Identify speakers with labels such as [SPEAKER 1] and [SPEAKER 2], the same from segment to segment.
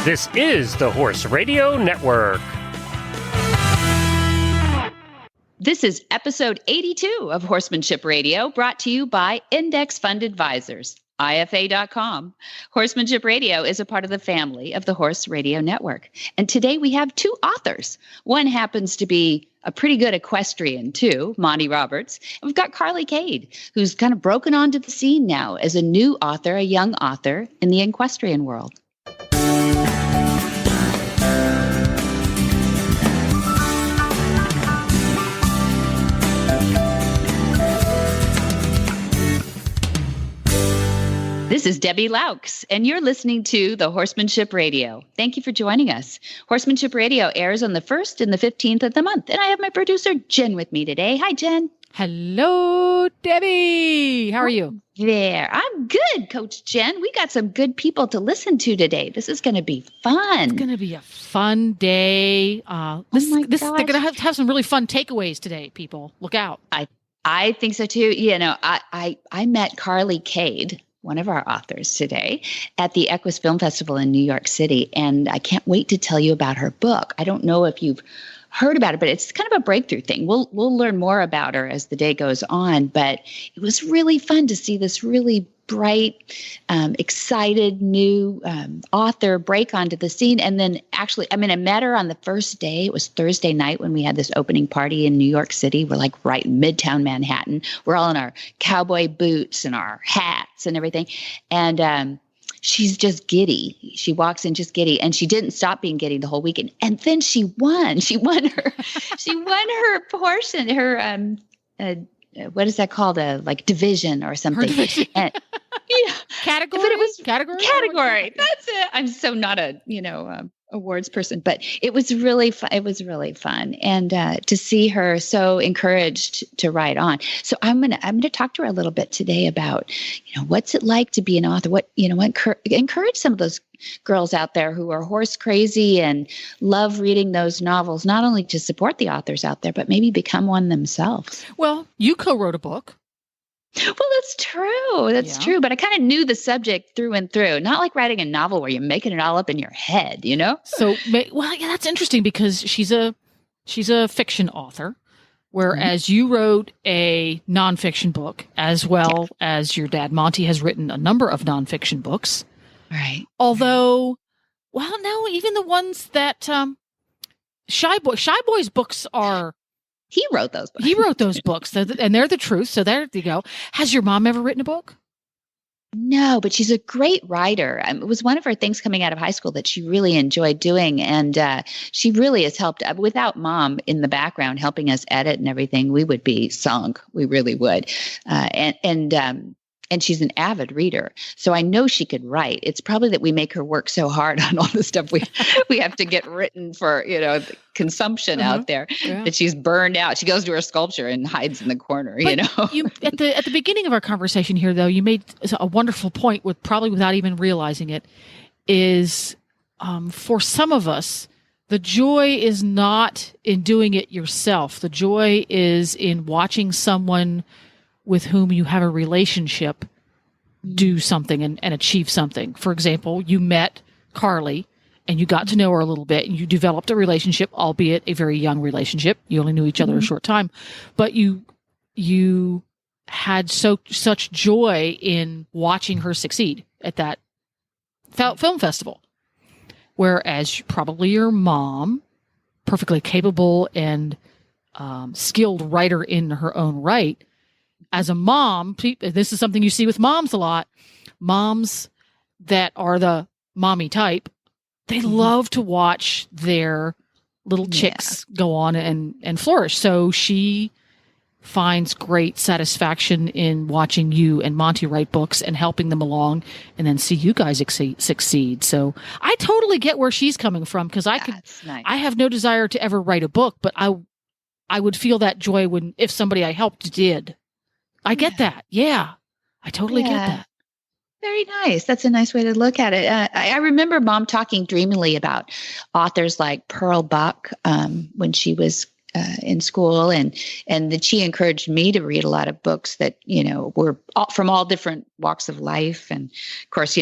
[SPEAKER 1] This is the Horse Radio Network.
[SPEAKER 2] This is episode 82 of Horsemanship Radio, brought to you by Index Fund Advisors, IFA.com. Horsemanship Radio is a part of the family of the Horse Radio Network. And today we have two authors. One happens to be a pretty good equestrian, too, Monty Roberts. And we've got Carly Cade, who's kind of broken onto the scene now as a new author, a young author in the equestrian world. This is Debbie Laux, and you're listening to the Horsemanship Radio. Thank you for joining us. Horsemanship Radio airs on the 1st and the 15th of the month, and I have my producer, Jen, with me today. Hi, Jen.
[SPEAKER 3] Hello, Debbie. How are you?
[SPEAKER 2] There. I'm good, Coach Jen. We got some good people to listen to today. This is going to be fun.
[SPEAKER 3] It's going to be a fun day. They're going to have some really fun takeaways today, people. Look out.
[SPEAKER 2] I think so, too. You know, I met Carly Cade, one of our authors today, at the Equus Film Festival in New York City. And I can't wait to tell you about her book. I don't know if you've heard about it, but it's kind of a breakthrough thing. We'll learn more about her as the day goes on. But it was really fun to see this really bright, excited new author break onto the scene. And then actually, I met her on the first day. It was Thursday night when we had this opening party in New York City. We're like right in Midtown Manhattan. We're all in our cowboy boots and our hats and everything. And she's just giddy. She walks in just giddy, and she didn't stop being giddy the whole weekend. And then she won. She won her portion, her what is that called? Like division or something.
[SPEAKER 3] And,
[SPEAKER 2] yeah.
[SPEAKER 3] Category?
[SPEAKER 2] But it was
[SPEAKER 3] Category.
[SPEAKER 2] That's it. I'm so not a, awards person, but it was really fun. It was really fun. And to see her so encouraged to write on. So I'm going to talk to her a little bit today about, what's it like to be an author? What encourage some of those girls out there who are horse crazy and love reading those novels, not only to support the authors out there, but maybe become one themselves.
[SPEAKER 3] Well, you co-wrote a book.
[SPEAKER 2] Well, that's true. That's true. But I kind of knew the subject through and through, not like writing a novel where you're making it all up in your head,
[SPEAKER 3] So, that's interesting because she's a fiction author, whereas you wrote a nonfiction book, as well as your dad, Monty, has written a number of nonfiction books.
[SPEAKER 2] Right.
[SPEAKER 3] Although, no, even the ones that Shy Boy's books are.
[SPEAKER 2] He wrote those books.
[SPEAKER 3] He wrote those books, and they're the truth. So there you go. Has your mom ever written a book?
[SPEAKER 2] No, but she's a great writer. It was one of her things coming out of high school that she really enjoyed doing. And she really has helped. Without Mom in the background helping us edit and everything, we would be sunk. We really would. And she's an avid reader. So I know she could write. It's probably that we make her work so hard on all the stuff we have to get written for, consumption out there, that she's burned out. She goes to her sculpture and hides in the corner,
[SPEAKER 3] But you, at the beginning of our conversation here, though, you made a wonderful point probably without even realizing it, is for some of us, the joy is not in doing it yourself. The joy is in watching someone with whom you have a relationship do something and achieve something. For example, you met Carly and you got to know her a little bit and you developed a relationship, albeit a very young relationship. You only knew each other a short time, but you had such joy in watching her succeed at that film festival. Whereas probably your mom, perfectly capable and skilled writer in her own right, as a mom, this is something you see with moms a lot. Moms that are the mommy type, they love to watch their little chicks go on and flourish. So she finds great satisfaction in watching you and Monty write books and helping them along and then see you guys succeed. So I totally get where she's coming from because I have no desire to ever write a book, but I would feel that joy if somebody I helped did. I get that. Yeah, I totally get that.
[SPEAKER 2] Very nice. That's a nice way to look at it. I remember Mom talking dreamily about authors like Pearl Buck when she was in school, and that she encouraged me to read a lot of books that were from all different walks of life. And of course,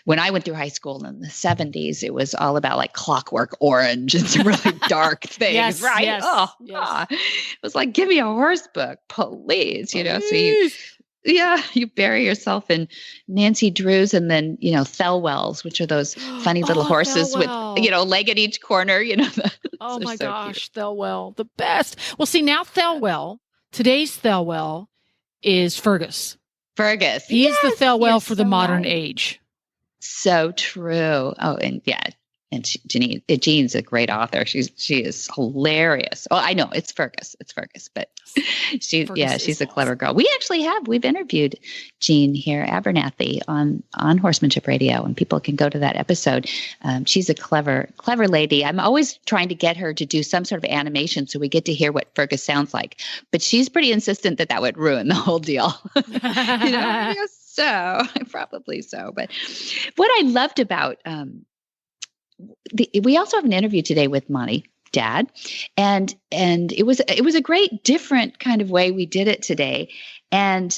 [SPEAKER 2] when I went through high school in the 70s, it was all about like Clockwork Orange and some really dark things,
[SPEAKER 3] Yes,
[SPEAKER 2] right?
[SPEAKER 3] yes,
[SPEAKER 2] Oh,
[SPEAKER 3] yes.
[SPEAKER 2] it was like, give me a horse book, please. So you bury yourself in Nancy Drew's and then, Thelwell's, which are those funny little horses
[SPEAKER 3] Thelwell.
[SPEAKER 2] with, leg at each corner,
[SPEAKER 3] Oh my
[SPEAKER 2] so
[SPEAKER 3] gosh, Thelwell, the best. Well, see, now Thelwell, today's Thelwell is Fergus.
[SPEAKER 2] Fergus.
[SPEAKER 3] He is the Thelwell for the
[SPEAKER 2] so
[SPEAKER 3] modern
[SPEAKER 2] right.
[SPEAKER 3] age.
[SPEAKER 2] So true. Oh, and and Jean's a great author. She is hilarious. Oh, I know it's Fergus, but she's a clever girl. We've interviewed Jean here, Abernathy, on Horsemanship Radio, and people can go to that episode. She's a clever lady. I'm always trying to get her to do some sort of animation so we get to hear what Fergus sounds like, but she's pretty insistent that would ruin the whole deal. So probably so. But what I loved about we also have an interview today with Monty, Dad, and it was a great different kind of way we did it today. And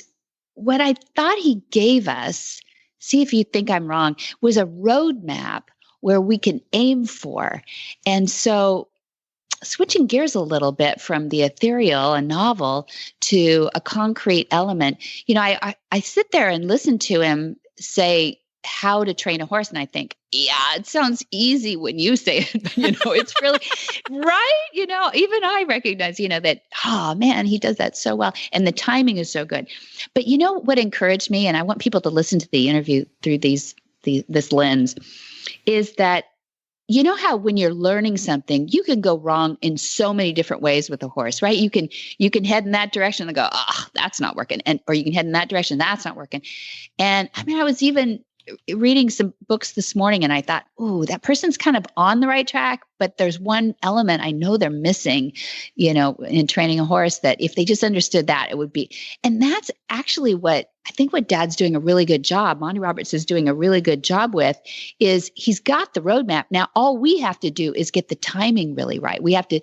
[SPEAKER 2] what I thought he gave us, see if you think I'm wrong, was a roadmap where we can aim for. And so switching gears a little bit from the ethereal, a novel, to a concrete element, I sit there and listen to him say how to train a horse, and I think, it sounds easy when you say it, but, it's really right. Even I recognize, that, oh man, he does that so well, and the timing is so good. But what encouraged me, and I want people to listen to the interview through this lens, is that how when you're learning something, you can go wrong in so many different ways with a horse, right? You can head in that direction and go, that's not working. Or you can head in that direction, that's not working. And I was even reading some books this morning and I thought, that person's kind of on the right track, but there's one element I know they're missing, in training a horse, that if they just understood that, it would be. And that's actually what Dad's doing a really good job, Monty Roberts is doing a really good job with, is he's got the roadmap. Now, all we have to do is get the timing really right. We have to,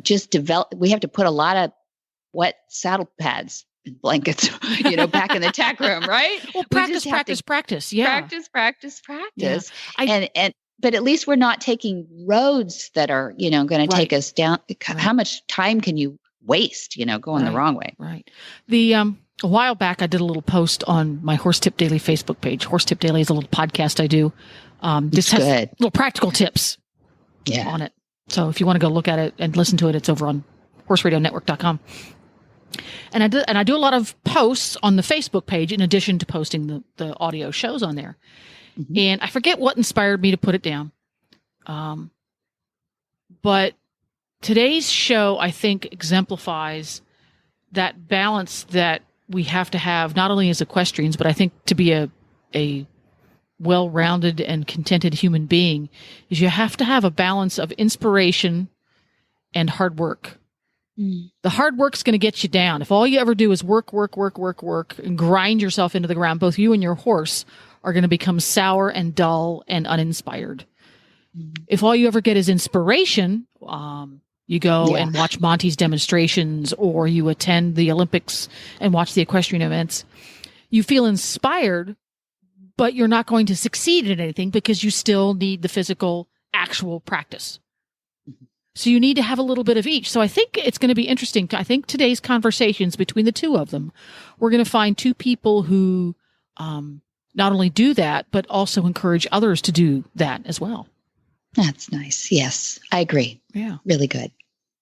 [SPEAKER 2] just develop, we have to put a lot of wet saddle pads and blankets, back in the tack room, right?
[SPEAKER 3] Well, practice. Yeah.
[SPEAKER 2] Practice.
[SPEAKER 3] Yeah.
[SPEAKER 2] But at least we're not taking roads that are, going to take us down. How much time can you waste, going the wrong way?
[SPEAKER 3] Right. A while back, I did a little post on my Horse Tip Daily Facebook page. Horse Tip Daily is a little podcast I do. This has
[SPEAKER 2] good.
[SPEAKER 3] Little practical tips on it. So if you want to go look at it and listen to it, it's over on horseradionetwork.com. And I do a lot of posts on the Facebook page in addition to posting the audio shows on there. Mm-hmm. And I forget what inspired me to put it down. But today's show, I think, exemplifies that balance that we have to have, not only as equestrians, but I think to be a well-rounded and contented human being, is you have to have a balance of inspiration and hard work. The hard work's going to get you down. If all you ever do is work, and grind yourself into the ground, both you and your horse are going to become sour and dull and uninspired. If all you ever get is inspiration, you go and watch Monty's demonstrations, or you attend the Olympics and watch the equestrian events, you feel inspired, but you're not going to succeed in anything because you still need the physical, actual practice. So you need to have a little bit of each. So I think it's going to be interesting. I think today's conversations between the two of them, we're going to find two people who not only do that, but also encourage others to do that as well.
[SPEAKER 2] That's nice. Yes, I agree.
[SPEAKER 3] Yeah.
[SPEAKER 2] Really good.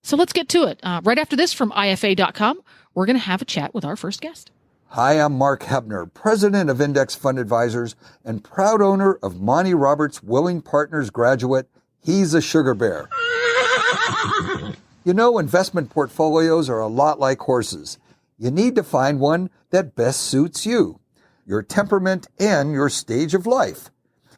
[SPEAKER 3] So let's get to it. Right after this from IFA.com, we're going to have a chat with our first guest.
[SPEAKER 4] Hi, I'm Mark Hebner, president of Index Fund Advisors and proud owner of Monty Roberts Willing Partners graduate. He's a sugar bear. Investment portfolios are a lot like horses. You need to find one that best suits you, your temperament, and your stage of life.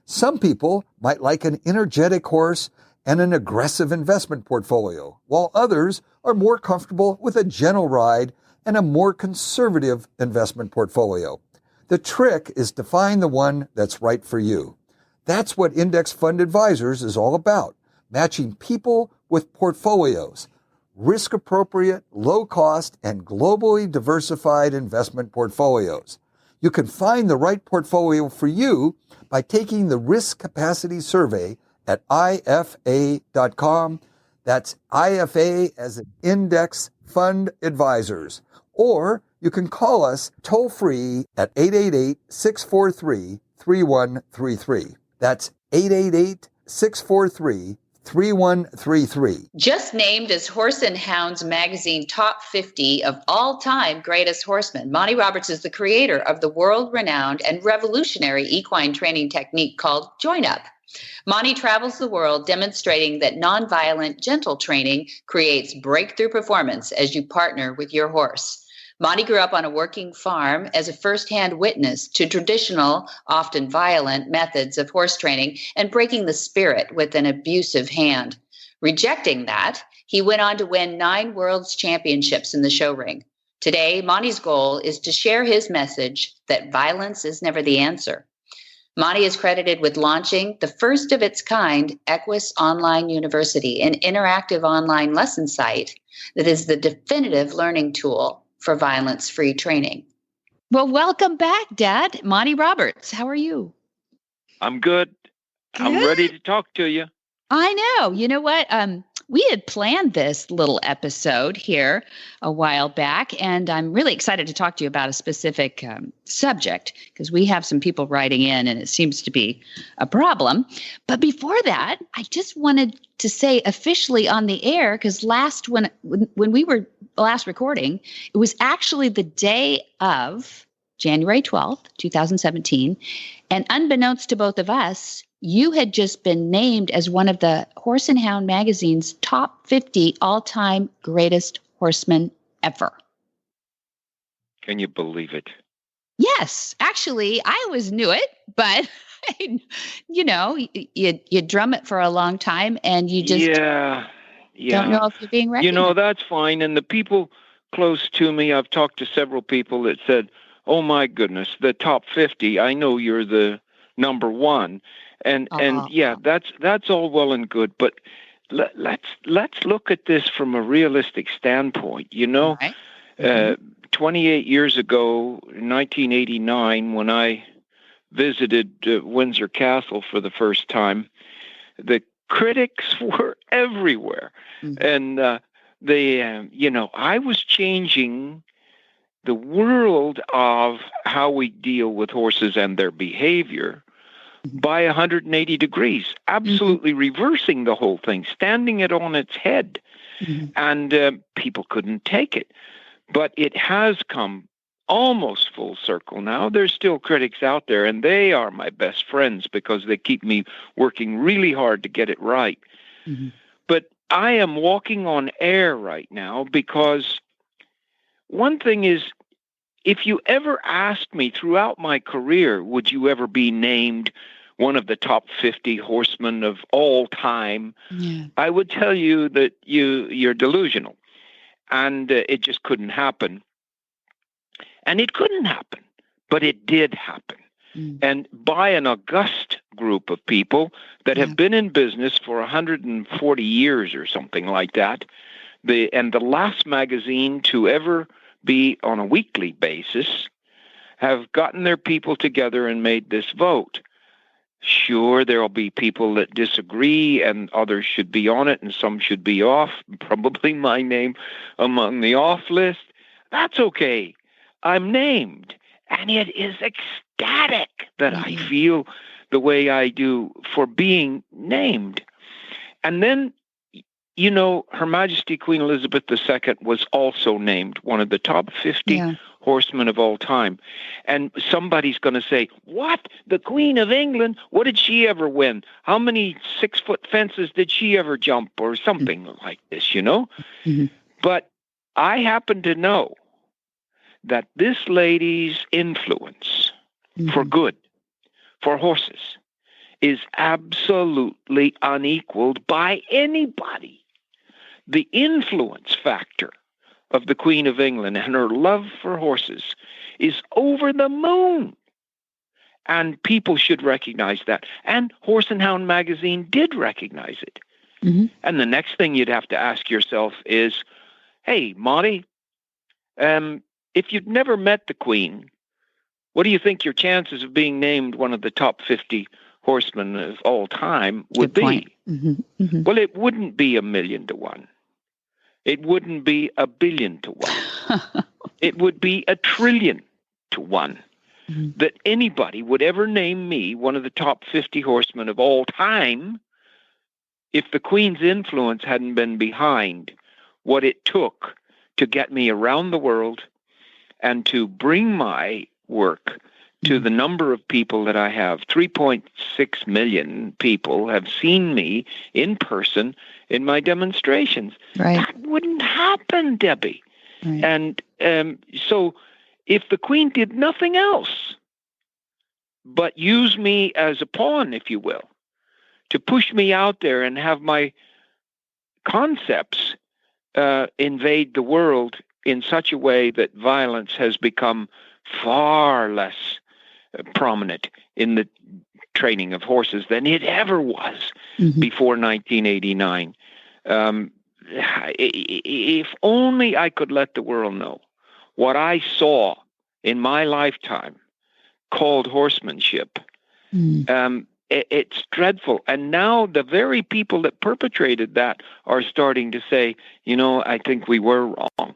[SPEAKER 4] Some people might like an energetic horse and an aggressive investment portfolio, while others are more comfortable with a gentle ride and a more conservative investment portfolio. The trick is to find the one that's right for you. That's what Index Fund Advisors is all about, matching people with portfolios. risk-appropriate, low-cost, and globally diversified investment portfolios. You can find the right portfolio for you by taking the Risk Capacity Survey at IFA.com. That's IFA as in Index Fund Advisors. Or you can call us toll-free at 888-643-3133. That's 888-643-3133.
[SPEAKER 2] Just named as Horse and Hounds magazine top 50 of all-time greatest horsemen, Monty Roberts is the creator of the world-renowned and revolutionary equine training technique called Join Up. Monty travels the world demonstrating that nonviolent, gentle training creates breakthrough performance as you partner with your horse. Monty grew up on a working farm as a firsthand witness to traditional, often violent methods of horse training and breaking the spirit with an abusive hand. Rejecting that, he went on to win 9 world's championships in the show ring. Today, Monty's goal is to share his message that violence is never the answer. Monty is credited with launching the first of its kind Equus Online University, an interactive online lesson site that is the definitive learning tool for violence-free training. Well, welcome back, Dad. Monty Roberts, how are you?
[SPEAKER 5] I'm good. I'm ready to talk to you.
[SPEAKER 2] I know. You know what? We had planned this little episode here a while back, and I'm really excited to talk to you about a specific subject because we have some people writing in, and it seems to be a problem. But before that, I just wanted to say officially on the air, because when we were last recording, it was actually the day of January 12th, 2017, and unbeknownst to both of us, you had just been named as one of the Horse and Hound magazine's top 50 all-time greatest horsemen ever.
[SPEAKER 5] Can you believe it?
[SPEAKER 2] Yes, actually, I always knew it, but you drum it for a long time, and you just don't know if you're being recognized.
[SPEAKER 5] That's fine. And the people close to me, I've talked to several people that said, "Oh my goodness, the top 50. I know you're the number one." And that's all well and good, but let's look at this from a realistic standpoint.
[SPEAKER 2] Right.
[SPEAKER 5] 28 years ago, in 1989, when I visited Windsor Castle for the first time, the critics were everywhere, and I was changing the world of how we deal with horses and their behavior by 180 degrees, absolutely reversing the whole thing, standing it on its head. And people couldn't take it. But it has come almost full circle now. There's still critics out there, and they are my best friends because they keep me working really hard to get it right. But I am walking on air right now because one thing is, if you ever asked me throughout my career, would you ever be named one of the top 50 horsemen of all time, I would tell you that you're delusional. And it just couldn't happen. And it couldn't happen, but it did happen. And by an august group of people that have been in business for 140 years or something like that. The last magazine to ever be on a weekly basis have gotten their people together and made this vote. Sure, there will be people that disagree and others should be on it and some should be off, probably my name among the off list. That's okay. I'm named, and it is ecstatic that I feel the way I do for being named. And then, Her Majesty Queen Elizabeth II was also named one of the top 50 horsemen of all time. And somebody's going to say, what? The Queen of England? What did she ever win? How many 6-foot fences did she ever jump? Or something like this, But I happen to know that this lady's influence for good, for horses, is absolutely unequaled by anybody. The influence factor of the Queen of England and her love for horses is over the moon. And people should recognize that. And Horse and Hound magazine did recognize it.
[SPEAKER 2] Mm-hmm.
[SPEAKER 5] And the next thing you'd have to ask yourself is, hey, Monty, if you'd never met the Queen, what do you think your chances of being named one of the top 50 horsemen of all time would
[SPEAKER 2] Good point.
[SPEAKER 5] be?
[SPEAKER 2] Mm-hmm. Mm-hmm.
[SPEAKER 5] Well, it wouldn't be 1,000,000 to 1. It wouldn't be 1,000,000,000 to 1. It would be 1,000,000,000,000 to 1 that anybody would ever name me one of the top 50 horsemen of all time if the Queen's influence hadn't been behind what it took to get me around the world and to bring my work to the number of people that I have. 3.6 million people have seen me in person in my demonstrations.
[SPEAKER 2] Right.
[SPEAKER 5] That wouldn't happen, Debbie.
[SPEAKER 2] Right.
[SPEAKER 5] And so if the Queen did nothing else but use me as a pawn, if you will, to push me out there and have my concepts invade the world in such a way that violence has become far less prominent in the training of horses than it ever was before 1989. If only I could let the world know what I saw in my lifetime called horsemanship. It's dreadful. And now the very people that perpetrated that are starting to say, I think we were wrong.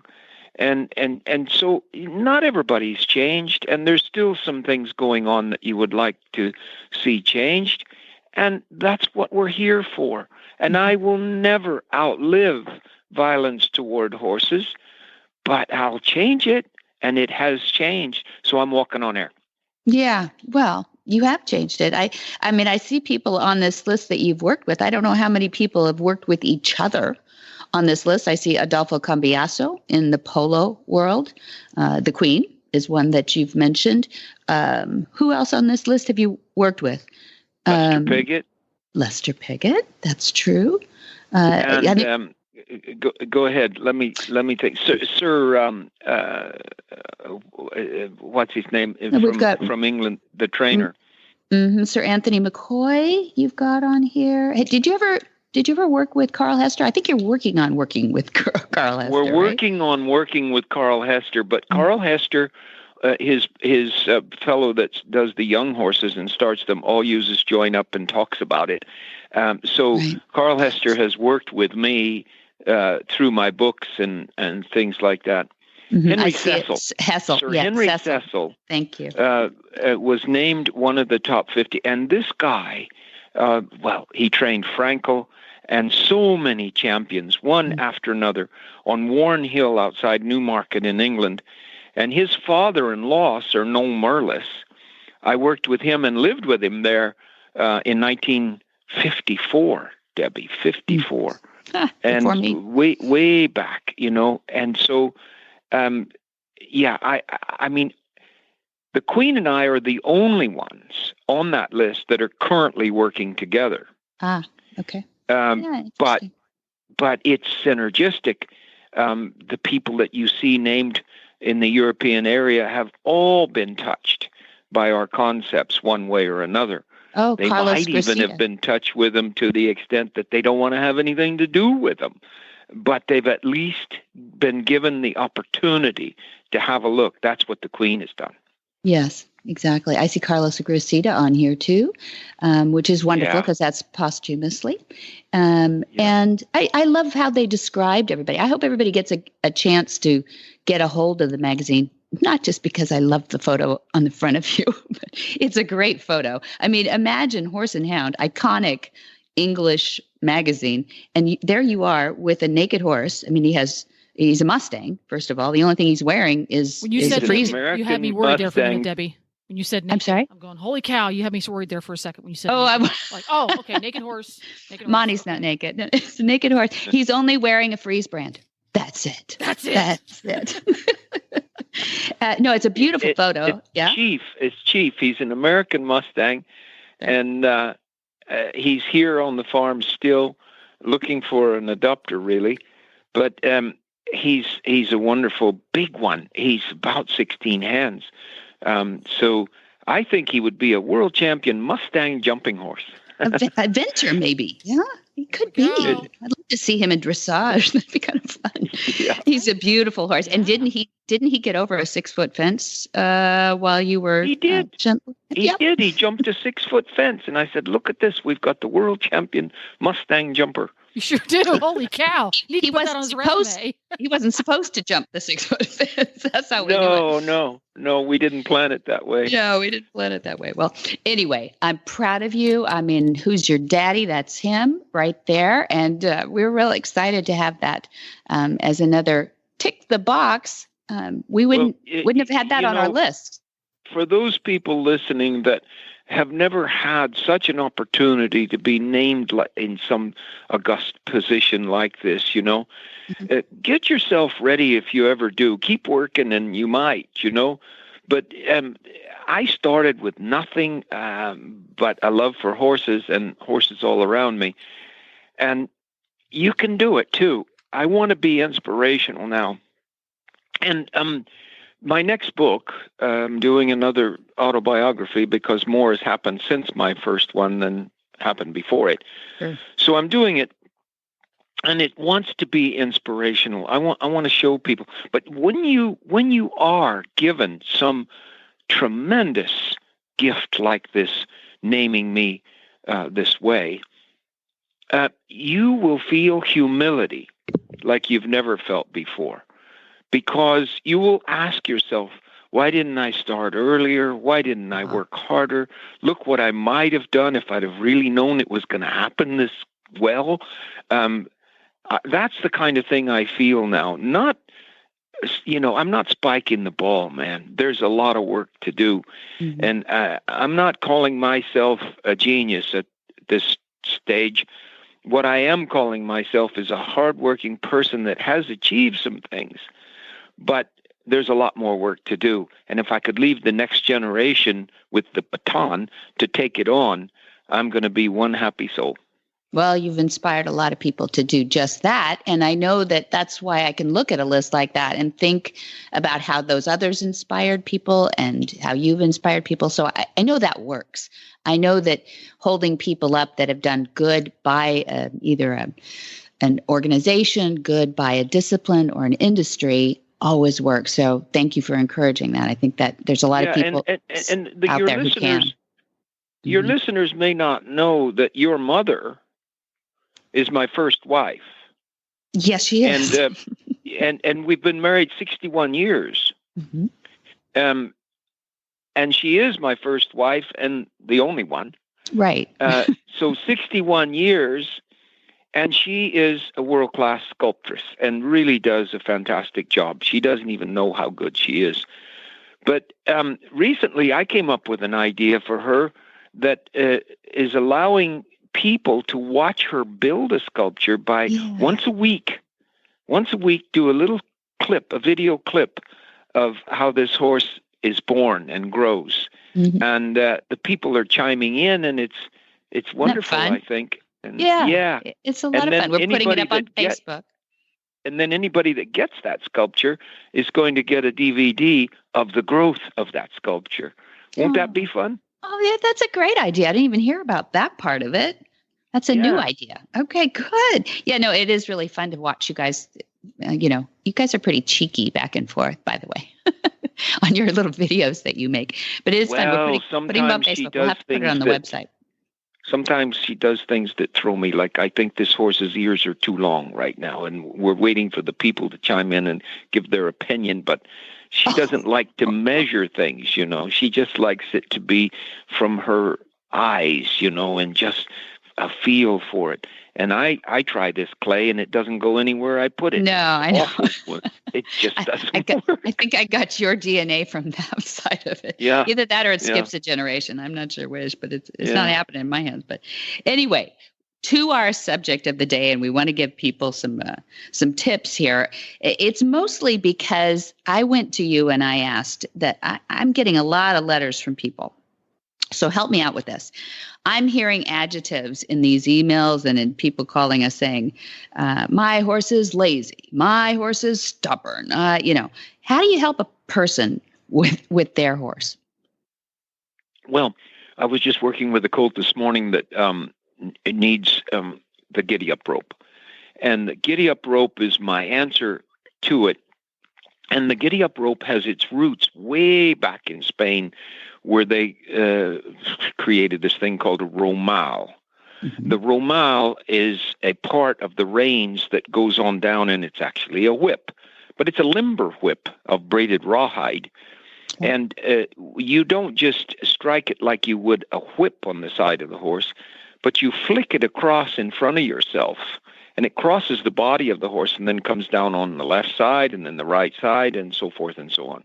[SPEAKER 5] And so not everybody's changed, and there's still some things going on that you would like to see changed, and that's what we're here for. And I will never outlive violence toward horses, but I'll change it, and it has changed, so I'm walking on air.
[SPEAKER 2] Yeah, well, you have changed it. I mean, I see people on this list that you've worked with. I don't know how many people have worked with each other on this list. I see Adolfo Cambiaso in the polo world. The Queen is one that you've mentioned. Who else on this list have you worked with?
[SPEAKER 5] Lester Piggott.
[SPEAKER 2] Lester Piggott, that's true.
[SPEAKER 5] Go ahead. Let me think. Sir what's his name? From England, the trainer.
[SPEAKER 2] Sir Anthony McCoy, you've got on here. Hey, did you ever work with Carl Hester? I think you're working with Carl Hester.
[SPEAKER 5] We're working on working with Carl Hester, but Carl Hester, his fellow that does the young horses and starts them, all uses Join Up and talks about it. So right. Carl Hester has worked with me through my books and things like that. Henry Cecil. Sir Henry Cecil.
[SPEAKER 2] Thank you.
[SPEAKER 5] Was named one of the top 50. And this guy, he trained Frankel and so many champions, one after another, on Warren Hill outside Newmarket in England. And his father-in-law, Sir Noel Merlis, I worked with him and lived with him there in 1954, Debbie, 54. And way back, And so, I mean, the Queen and I are the only ones on that list that are currently working together.
[SPEAKER 2] Okay.
[SPEAKER 5] But it's synergistic. The people that you see named in the European area have all been touched by our concepts one way or another.
[SPEAKER 2] Oh,
[SPEAKER 5] they
[SPEAKER 2] Carlos
[SPEAKER 5] might even
[SPEAKER 2] Gracida.
[SPEAKER 5] have been touched with them to the extent that they don't want to have anything to do with them. But they've at least been given the opportunity to have a look. That's what the Queen has done.
[SPEAKER 2] Yes, exactly. I see Carlos Gracida on here too, which is wonderful because that's posthumously. And I love how they described everybody. I hope everybody gets a chance to get a hold of the magazine, not just because I love the photo on the front of you, but it's a great photo. I mean, imagine Horse and Hound, iconic English magazine, and there you are with a naked horse. I mean, he's a Mustang, first of all. The only thing he's wearing is
[SPEAKER 3] when you said
[SPEAKER 2] freeze.
[SPEAKER 3] You had me worried there for a minute, Debbie. When you said naked,
[SPEAKER 2] I'm sorry?
[SPEAKER 3] I'm going, holy cow, you had me worried there for a second when you said okay, naked horse.
[SPEAKER 2] Monty's not naked. No, it's a naked horse. He's only wearing a freeze brand. That's it. No, it's a beautiful photo.
[SPEAKER 5] It's Chief. He's an American Mustang, and he's here on the farm still looking for an adopter, really. But he's a wonderful big one. He's about 16 hands. So I think he would be a world champion Mustang jumping horse.
[SPEAKER 2] Adventure, maybe. Yeah. He could be.
[SPEAKER 3] Go.
[SPEAKER 2] I'd love to see him in dressage. That'd be kind of fun.
[SPEAKER 5] Yeah.
[SPEAKER 2] He's a beautiful horse. And
[SPEAKER 3] Yeah.
[SPEAKER 2] didn't he get over a 6-foot fence while you were?
[SPEAKER 5] He did. He
[SPEAKER 2] Yep.
[SPEAKER 5] did. He jumped a 6-foot fence, and I said, "Look at this. We've got the world champion Mustang jumper."
[SPEAKER 3] You sure do. Holy cow. You need
[SPEAKER 2] He
[SPEAKER 3] to put that
[SPEAKER 2] wasn't
[SPEAKER 3] on his
[SPEAKER 2] supposed-
[SPEAKER 3] resume.
[SPEAKER 2] He wasn't supposed to jump the 6-foot fence. That's how we knew it.
[SPEAKER 5] No, we didn't plan it that way.
[SPEAKER 2] No, we didn't plan it that way. Well, anyway, I'm proud of you. I mean, who's your daddy? That's him right there. And we're real excited to have that as another tick the box. We wouldn't have had that on our list.
[SPEAKER 5] For those people listening that have never had such an opportunity to be named in some august position like this, get yourself ready if you ever do. Keep working and you might, But I started with nothing but a love for horses and horses all around me. And you can do it too. I want to be inspirational now. And my next book, I'm doing another autobiography because more has happened since my first one than happened before it.
[SPEAKER 2] Sure.
[SPEAKER 5] So I'm doing it, and it wants to be inspirational. I want to show people. But when you are given some tremendous gift like this, naming me this way, you will feel humility like you've never felt before. Because you will ask yourself, why didn't I start earlier? Why didn't I work harder? Look what I might have done if I'd have really known it was going to happen this well. That's the kind of thing I feel now. Not, I'm not spiking the ball, man. There's a lot of work to do. Mm-hmm. And I'm not calling myself a genius at this stage. What I am calling myself is a hardworking person that has achieved some things. But there's a lot more work to do. And if I could leave the next generation with the baton to take it on, I'm going to be one happy soul.
[SPEAKER 2] Well, you've inspired a lot of people to do just that. And I know that that's why I can look at a list like that and think about how those others inspired people and how you've inspired people. So I know that works. I know that holding people up that have done good by either an organization, good by a discipline or an industry always works. So thank you for encouraging that. I think that there's a lot of people out there who can.
[SPEAKER 5] Your listeners may not know that your mother is my first wife.
[SPEAKER 2] Yes, she is.
[SPEAKER 5] And we've been married 61 years. Mm-hmm. And she is my first wife and the only one.
[SPEAKER 2] Right.
[SPEAKER 5] So 61 years. And she is a world-class sculptress and really does a fantastic job. She doesn't even know how good she is. But recently I came up with an idea for her that is allowing people to watch her build a sculpture by once a week do a little clip, a video clip of how this horse is born and grows. Mm-hmm. And the people are chiming in, and it's wonderful, I think. And
[SPEAKER 2] it's a lot of fun. We're putting it up on Facebook.
[SPEAKER 5] And then anybody that gets that sculpture is going to get a DVD of the growth of that sculpture. Won't that be fun?
[SPEAKER 2] Oh, yeah, that's a great idea. I didn't even hear about that part of it. That's a new idea. Okay, good. Yeah, no, it is really fun to watch you guys. You guys are pretty cheeky back and forth, by the way, on your little videos that you make. But it is fun. We're putting them on Facebook. We'll have to put it on the website.
[SPEAKER 5] Sometimes she does things that throw me, like I think this horse's ears are too long right now, and we're waiting for the people to chime in and give their opinion, but she doesn't like to measure things, She just likes it to be from her eyes, and just a feel for it. And I try this clay, and it doesn't go anywhere I put it.
[SPEAKER 2] No, I know.
[SPEAKER 5] It just doesn't work.
[SPEAKER 2] I think I got your DNA from that side of it.
[SPEAKER 5] Yeah.
[SPEAKER 2] Either that or it skips a generation. I'm not sure which, but it's not happening in my hands. But anyway, to our subject of the day, and we want to give people some tips here. It's mostly because I went to you and I asked that I'm getting a lot of letters from people. So help me out with this. I'm hearing adjectives in these emails and in people calling us saying, my horse is lazy. My horse is stubborn. How do you help a person with their horse?
[SPEAKER 5] Well, I was just working with a colt this morning that it needs the giddy-up rope. And the giddy-up rope is my answer to it. And the giddy-up rope has its roots way back in Spain, where they created this thing called a romal. Mm-hmm. The romal is a part of the reins that goes on down, and it's actually a whip. But it's a limber whip of braided rawhide. And you don't just strike it like you would a whip on the side of the horse, but you flick it across in front of yourself, and it crosses the body of the horse and then comes down on the left side and then the right side and so forth and so on.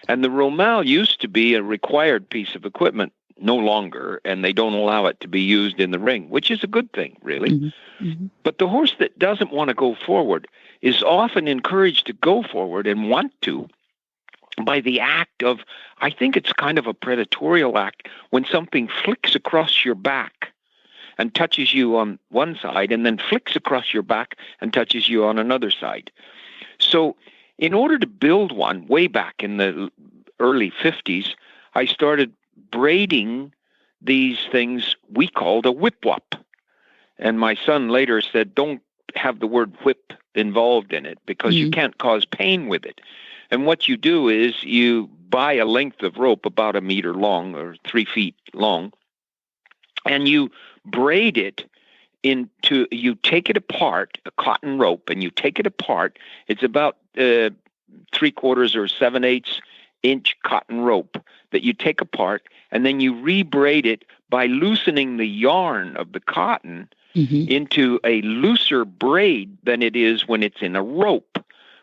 [SPEAKER 5] And the romal used to be a required piece of equipment, no longer, and they don't allow it to be used in the ring, which is a good thing, really. Mm-hmm. Mm-hmm. But the horse that doesn't want to go forward is often encouraged to go forward and want to by the act of, I think it's kind of a predatorial act, when something flicks across your back and touches you on one side and then flicks across your back and touches you on another side. So in order to build one way back in the early 50s, I started braiding these things we called a whip-wop. And my son later said, don't have the word whip involved in it because you can't cause pain with it. And what you do is you buy a length of rope about 1 meter long or 3 feet long, and you braid it into, you take it apart, a cotton rope, and you take it apart. It's about 3/4 or 7/8 inch cotton rope that you take apart, and then you rebraid it by loosening the yarn of the cotton into a looser braid than it is when it's in a rope,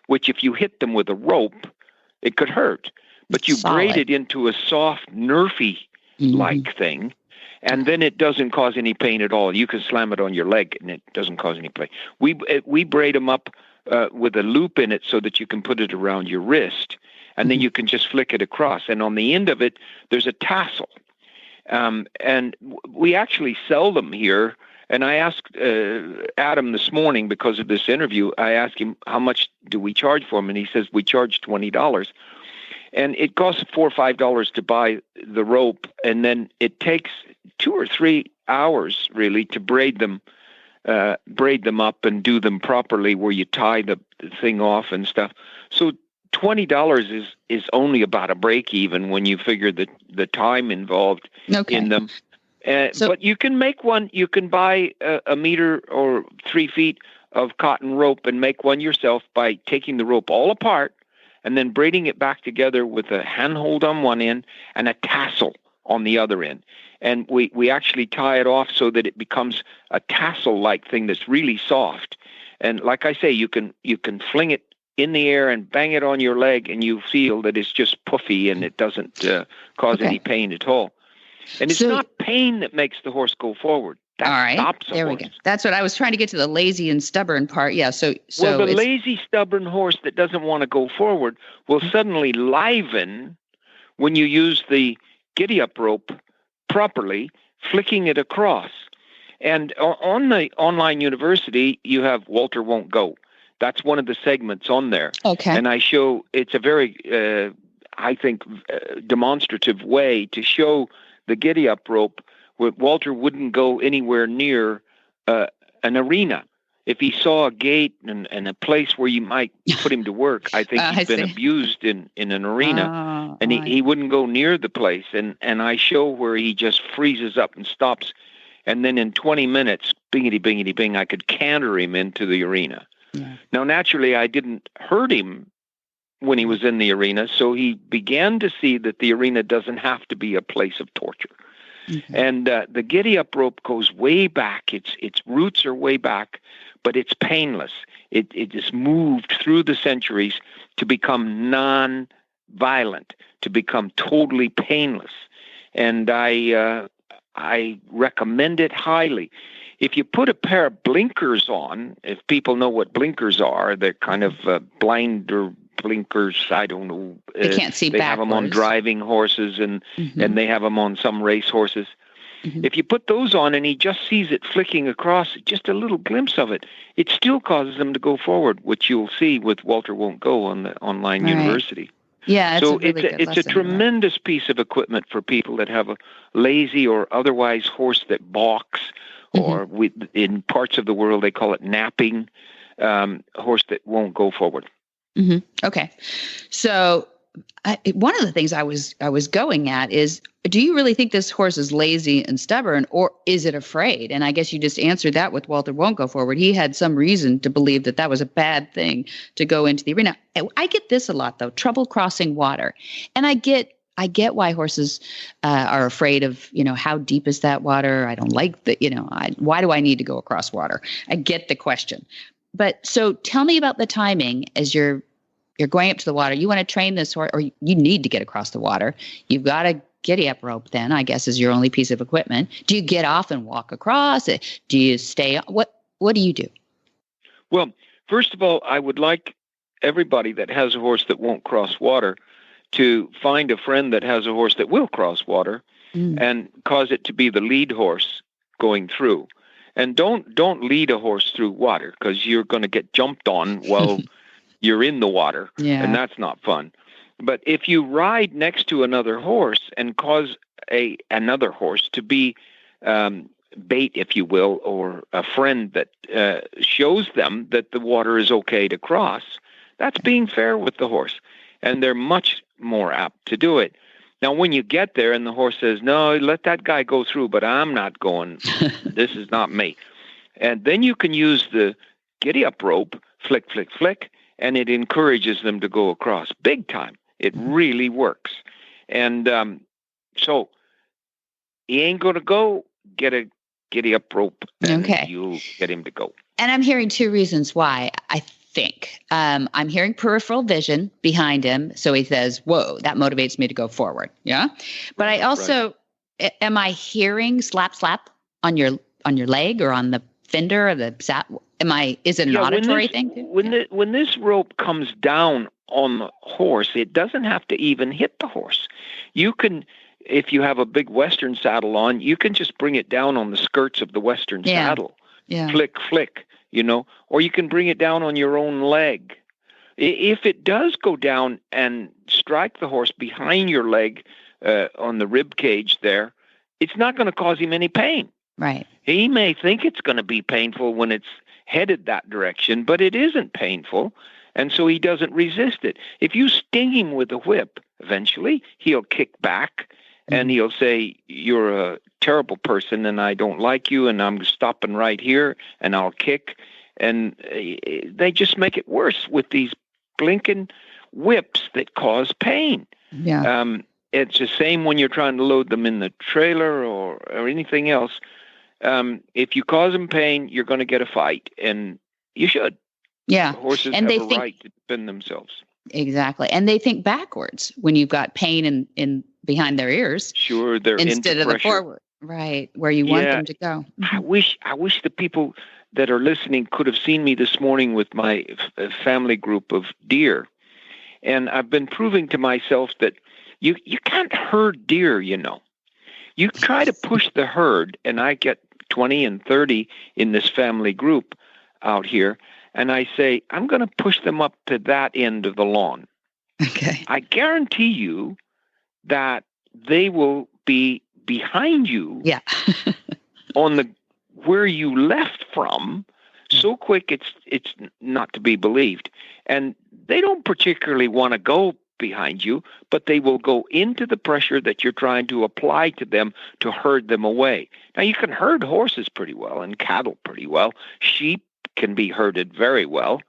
[SPEAKER 5] which if you hit them with a rope, it could hurt. But you braid it into a soft, nerfy-like thing, and then it doesn't cause any pain at all. You can slam it on your leg, and it doesn't cause any pain. We braid them up with a loop in it so that you can put it around your wrist, and then you can just flick it across. And on the end of it, there's a tassel. And we actually sell them here. And I asked Adam this morning, because of this interview, I asked him, how much do we charge for them? And he says, we charge $20. And it costs $4 or $5 to buy the rope. And then it takes 2 or 3 hours, really, to braid them up and do them properly, where you tie the thing off and stuff. So $20 is only about a break even when you figure the time involved in them. But you can make one. You can buy 1 meter or 3 feet of cotton rope and make one yourself by taking the rope all apart and then braiding it back together with a handhold on one end and a tassel on the other end. And we actually tie it off so that it becomes a tassel-like thing that's really soft. And like I say, you can fling it in the air and bang it on your leg, and you feel that it's just puffy and it doesn't cause any pain at all. And it's not pain that makes the horse go forward. That stops the horse. There we go.
[SPEAKER 2] That's what I was trying to get to, the lazy and stubborn part. Yeah. So
[SPEAKER 5] the lazy, stubborn horse that doesn't want to go forward will suddenly liven when you use the giddy-up rope properly, flicking it across. And on the online university, you have Walter Won't Go. That's one of the segments on there. Okay. And I show, it's a very, I think, demonstrative way to show the giddy-up rope, where Walter wouldn't go anywhere near an arena. If he saw a gate and a place where you might put him to work, I think he's been abused in an arena, and he wouldn't go near the place. And I show where he just freezes up and stops, and then in 20 minutes, bingity, bingity, bing, I could canter him into the arena. Yeah. Now, naturally, I didn't hurt him when he was in the arena, so he began to see that the arena doesn't have to be a place of torture. Mm-hmm. And the giddy-up rope goes way back. Its roots are way back, but it's painless. It is moved through the centuries to become non-violent, to become totally painless. And I recommend it highly. If you put a pair of blinkers on, if people know what blinkers are, they're kind of blinder blinkers. I don't know.
[SPEAKER 2] They can't see
[SPEAKER 5] backwards. They have them on driving horses and they have them on some race horses. Mm-hmm. If you put those on and he just sees it flicking across, just a little glimpse of it, it still causes him to go forward, which you'll see with Walter Won't Go on the online university.
[SPEAKER 2] Yeah,
[SPEAKER 5] it's a tremendous piece of equipment for people that have a lazy or otherwise horse that balks or in parts of the world they call it napping, horse that won't go forward.
[SPEAKER 2] Mm-hmm. Okay. So one of the things I was going at is, do you really think this horse is lazy and stubborn, or is it afraid? And I guess you just answered that with Walter won't go forward. He had some reason to believe that was a bad thing to go into the arena. I get this a lot, though, trouble crossing water. And I get why horses are afraid of, how deep is that water? I don't like the, why do I need to go across water? I get the question. But so tell me about the timing as you're going up to the water. You want to train this horse, or you need to get across the water. You've got a giddy up rope then, I guess, is your only piece of equipment. Do you get off and walk across it? Do you stay? What do you do?
[SPEAKER 5] Well, first of all, I would like everybody that has a horse that won't cross water to find a friend that has a horse that will cross water and cause it to be the lead horse going through. And don't lead a horse through water, because you're going to get jumped on while you're in the water, and that's not fun. But if you ride next to another horse and cause another horse to be bait, if you will, or a friend that shows them that the water is okay to cross, that's being fair with the horse, and they're much more apt to do it. Now, when you get there and the horse says, no, let that guy go through, but I'm not going, this is not me. And then you can use the giddy up rope, flick, flick, flick, and it encourages them to go across big time. It really works. And so he ain't going to go, get a giddy up rope, and you'll get him to go.
[SPEAKER 2] And I'm hearing two reasons why, I think. I'm hearing peripheral vision behind him. So he says, whoa, that motivates me to go forward. Yeah. But I also, am I hearing slap, slap on your leg or on the fender or the saddle? Is it an auditory thing too?
[SPEAKER 5] When this rope comes down on the horse, it doesn't have to even hit the horse. You can, if you have a big Western saddle on, you can just bring it down on the skirts of the Western saddle. Yeah. Flick, flick, or you can bring it down on your own leg. If it does go down and strike the horse behind your leg on the rib cage there, it's not going to cause him any pain.
[SPEAKER 2] Right.
[SPEAKER 5] He may think it's going to be painful when it's headed that direction, but it isn't painful, and so he doesn't resist it. If you sting him with a whip, eventually he'll kick back and he'll say, you're a terrible person and I don't like you and I'm stopping right here and I'll kick. And they just make it worse with these blinking whips that cause pain. Yeah. It's the same when you're trying to load them in the trailer or anything else. If you cause them pain, you're going to get a fight, and you should.
[SPEAKER 2] Yeah.
[SPEAKER 5] Horses have a right to defend themselves.
[SPEAKER 2] Exactly. And they think backwards when you've got pain in behind their ears.
[SPEAKER 5] Sure, they're
[SPEAKER 2] instead
[SPEAKER 5] into
[SPEAKER 2] of the forward. Right, where you want them to go.
[SPEAKER 5] I wish the people that are listening could have seen me this morning with my family group of deer. And I've been proving to myself that you can't herd deer, You try to push the herd, and I get 20 and 30 in this family group out here, and I say, I'm going to push them up to that end of the lawn.
[SPEAKER 2] Okay.
[SPEAKER 5] I guarantee you that they will be behind you on where you left from so quick it's not to be believed. And they don't particularly want to go behind you, but they will go into the pressure that you're trying to apply to them to herd them away. Now, you can herd horses pretty well and cattle pretty well. Sheep can be herded very well.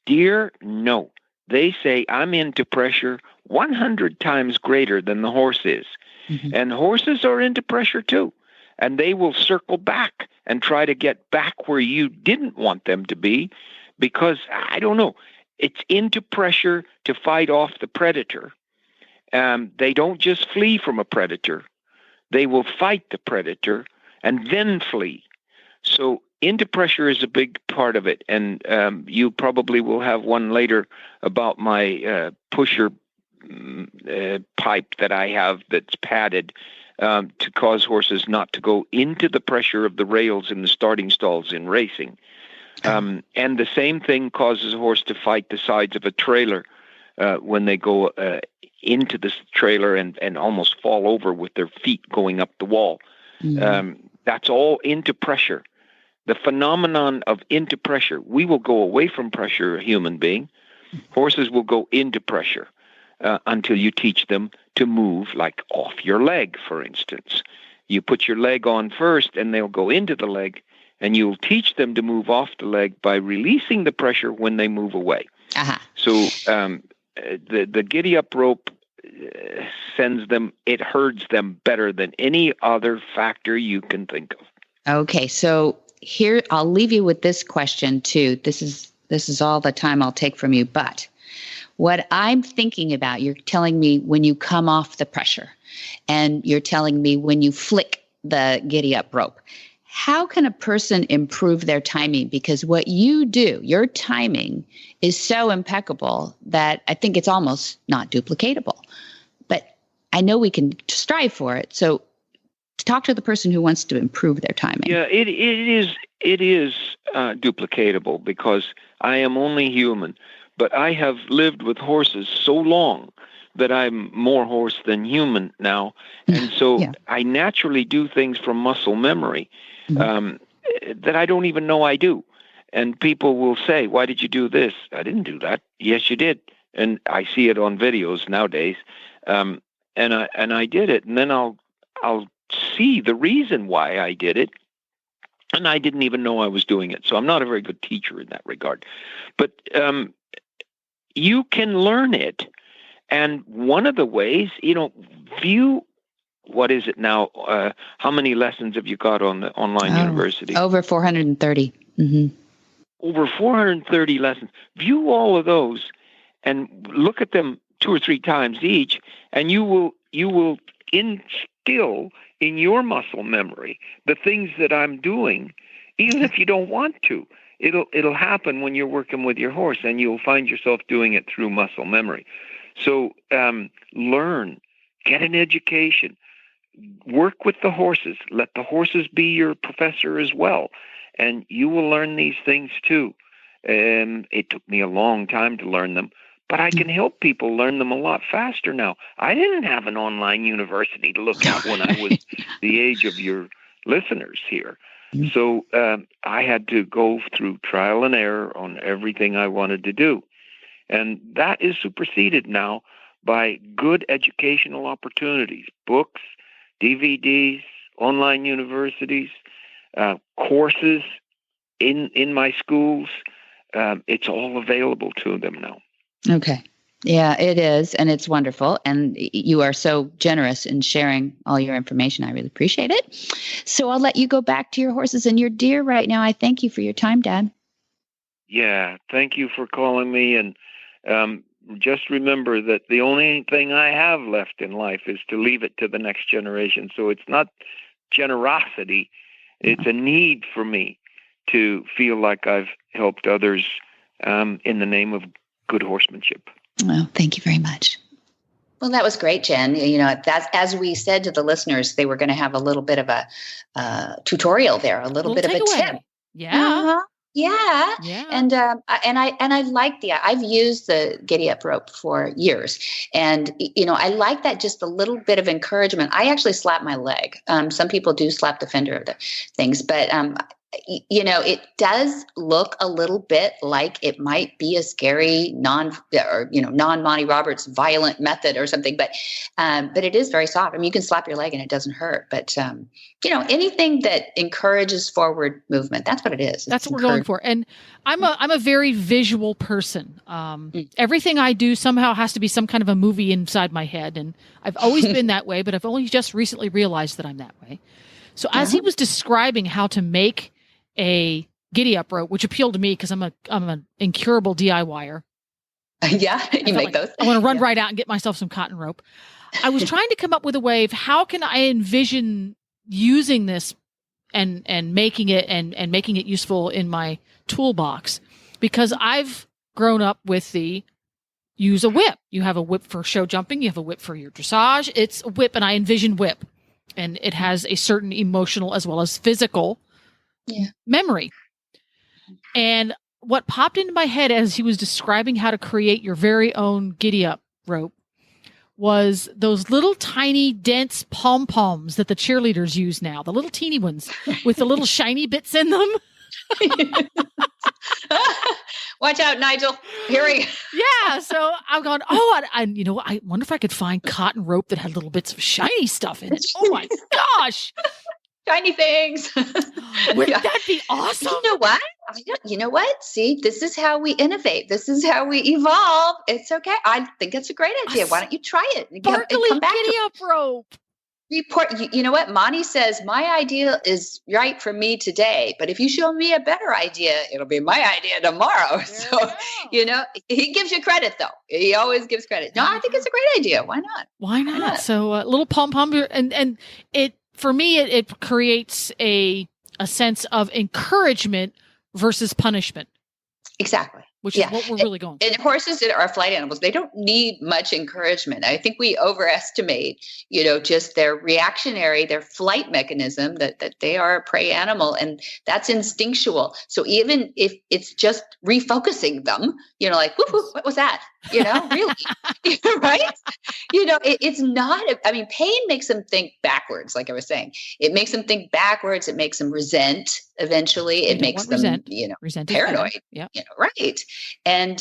[SPEAKER 5] Deer, no. They say, I'm into pressure 100 times greater than the horse is. Mm-hmm. And horses are into pressure too. And they will circle back and try to get back where you didn't want them to be because, I don't know, it's into pressure to fight off the predator. They don't just flee from a predator. They will fight the predator and then flee. So into pressure is a big part of it. And you probably will have one later about my pusher pipe that I have that's padded to cause horses not to go into the pressure of the rails in the starting stalls in racing. And the same thing causes a horse to fight the sides of a trailer when they go into this trailer and almost fall over with their feet going up the wall. Mm-hmm. That's all into pressure. The phenomenon of into pressure. We will go away from pressure, a human being. Horses will go into pressure until you teach them to move, like off your leg, for instance. You put your leg on first, and they'll go into the leg, and you'll teach them to move off the leg by releasing the pressure when they move away.
[SPEAKER 2] Uh-huh.
[SPEAKER 5] So the giddy-up rope sends them, it herds them better than any other factor you can think of.
[SPEAKER 2] Okay, so here I'll leave you with this question too. This is all the time I'll take from you, but what I'm thinking about, you're telling me when you come off the pressure, and you're telling me when you flick the giddy-up rope. How can a person improve their timing? Because what you do, your timing is so impeccable that I think it's almost not duplicatable. But I know we can strive for it. So talk to the person who wants to improve their timing.
[SPEAKER 5] Yeah, it is duplicatable because I am only human. But I have lived with horses so long that I'm more horse than human now. And so I naturally do things from muscle memory that I don't even know I do. And people will say, why did you do this? I didn't do that. Yes, you did. And I see it on videos nowadays. And I did it. And then I'll see the reason why I did it. And I didn't even know I was doing it. So I'm not a very good teacher in that regard. But you can learn it. And one of the ways, view, what is it now? How many lessons have you got on the online university?
[SPEAKER 2] Over 430. Mm-hmm.
[SPEAKER 5] Over 430 lessons. View all of those and look at them 2 or 3 times each, and you will instill in your muscle memory the things that I'm doing, even if you don't want to. It'll happen when you're working with your horse, and you'll find yourself doing it through muscle memory. So learn, get an education, work with the horses, let the horses be your professor as well, and you will learn these things too. It took me a long time to learn them, but I can help people learn them a lot faster now. I didn't have an online university to look at when I was the age of your listeners here. So I had to go through trial and error on everything I wanted to do. And that is superseded now by good educational opportunities, books, DVDs, online universities, courses in my schools. It's all available to them now.
[SPEAKER 2] Okay. Yeah, it is. And it's wonderful. And you are so generous in sharing all your information. I really appreciate it. So I'll let you go back to your horses and your deer right now. I thank you for your time, Dad.
[SPEAKER 5] Yeah, thank you for calling me. And just remember that the only thing I have left in life is to leave it to the next generation. So it's not generosity. It's a need for me to feel like I've helped others in the name of good horsemanship.
[SPEAKER 2] Well, thank you very much. Well, that was great, Jen. That's, as we said to the listeners, they were going to have a little bit of a tutorial there, a little bit of a tip.
[SPEAKER 3] Yeah.
[SPEAKER 2] Uh-huh. Yeah. And I like I've used the giddy up rope for years. And, I like that, just a little bit of encouragement. I actually slap my leg. Some people do slap the fender of the things, but, it does look a little bit like it might be a scary non-Monty Roberts violent method or something, but it is very soft. I mean, you can slap your leg and it doesn't hurt, but anything that encourages forward movement, that's what it is.
[SPEAKER 3] That's what we're going for. And I'm a very visual person. Everything I do somehow has to be some kind of a movie inside my head. And I've always been that way, but I've only just recently realized that I'm that way. So as he was describing how to make a giddy up rope, which appealed to me because I'm an incurable DIYer.
[SPEAKER 2] Yeah, you make those.
[SPEAKER 3] I want to run right out and get myself some cotton rope. I was trying to come up with a way of how can I envision using this and making it useful in my toolbox, because I've grown up with use a whip. You have a whip for show jumping. You have a whip for your dressage. It's a whip, and I envision whip, and it has a certain emotional as well as physical memory. And what popped into my head as he was describing how to create your very own giddy up rope was those little tiny dense pom-poms that the cheerleaders use now, the little teeny ones with the little shiny bits in them.
[SPEAKER 2] Watch out, Nigel. Here we go.
[SPEAKER 3] Yeah. So I'm going, I wonder if I could find cotton rope that had little bits of shiny stuff in it. Oh my gosh.
[SPEAKER 2] Shiny things.
[SPEAKER 3] Wouldn't that be awesome?
[SPEAKER 2] You know what? See, this is how we innovate. This is how we evolve. It's okay. I think it's a great idea. Why don't you try it?
[SPEAKER 3] Sparkly giddy-up rope.
[SPEAKER 2] Report. You know what? Monty says, my idea is right for me today, but if you show me a better idea, it'll be my idea tomorrow. So, he gives you credit, though. He always gives credit. No, I think it's a great idea. Why not?
[SPEAKER 3] Why not? So, little pom-pom, and it, for me, it creates a sense of encouragement versus punishment.
[SPEAKER 2] Exactly.
[SPEAKER 3] Which is what we're really going for.
[SPEAKER 2] And horses are flight animals. They don't need much encouragement. I think we overestimate, just their their flight mechanism, that they are a prey animal, and that's instinctual. So even if it's just refocusing them, like, woo, what was that? Really, right? It's not, pain makes them think backwards. Like I was saying, it makes them think backwards. It makes them resent. Eventually, it makes them, paranoid. Yeah. Right. And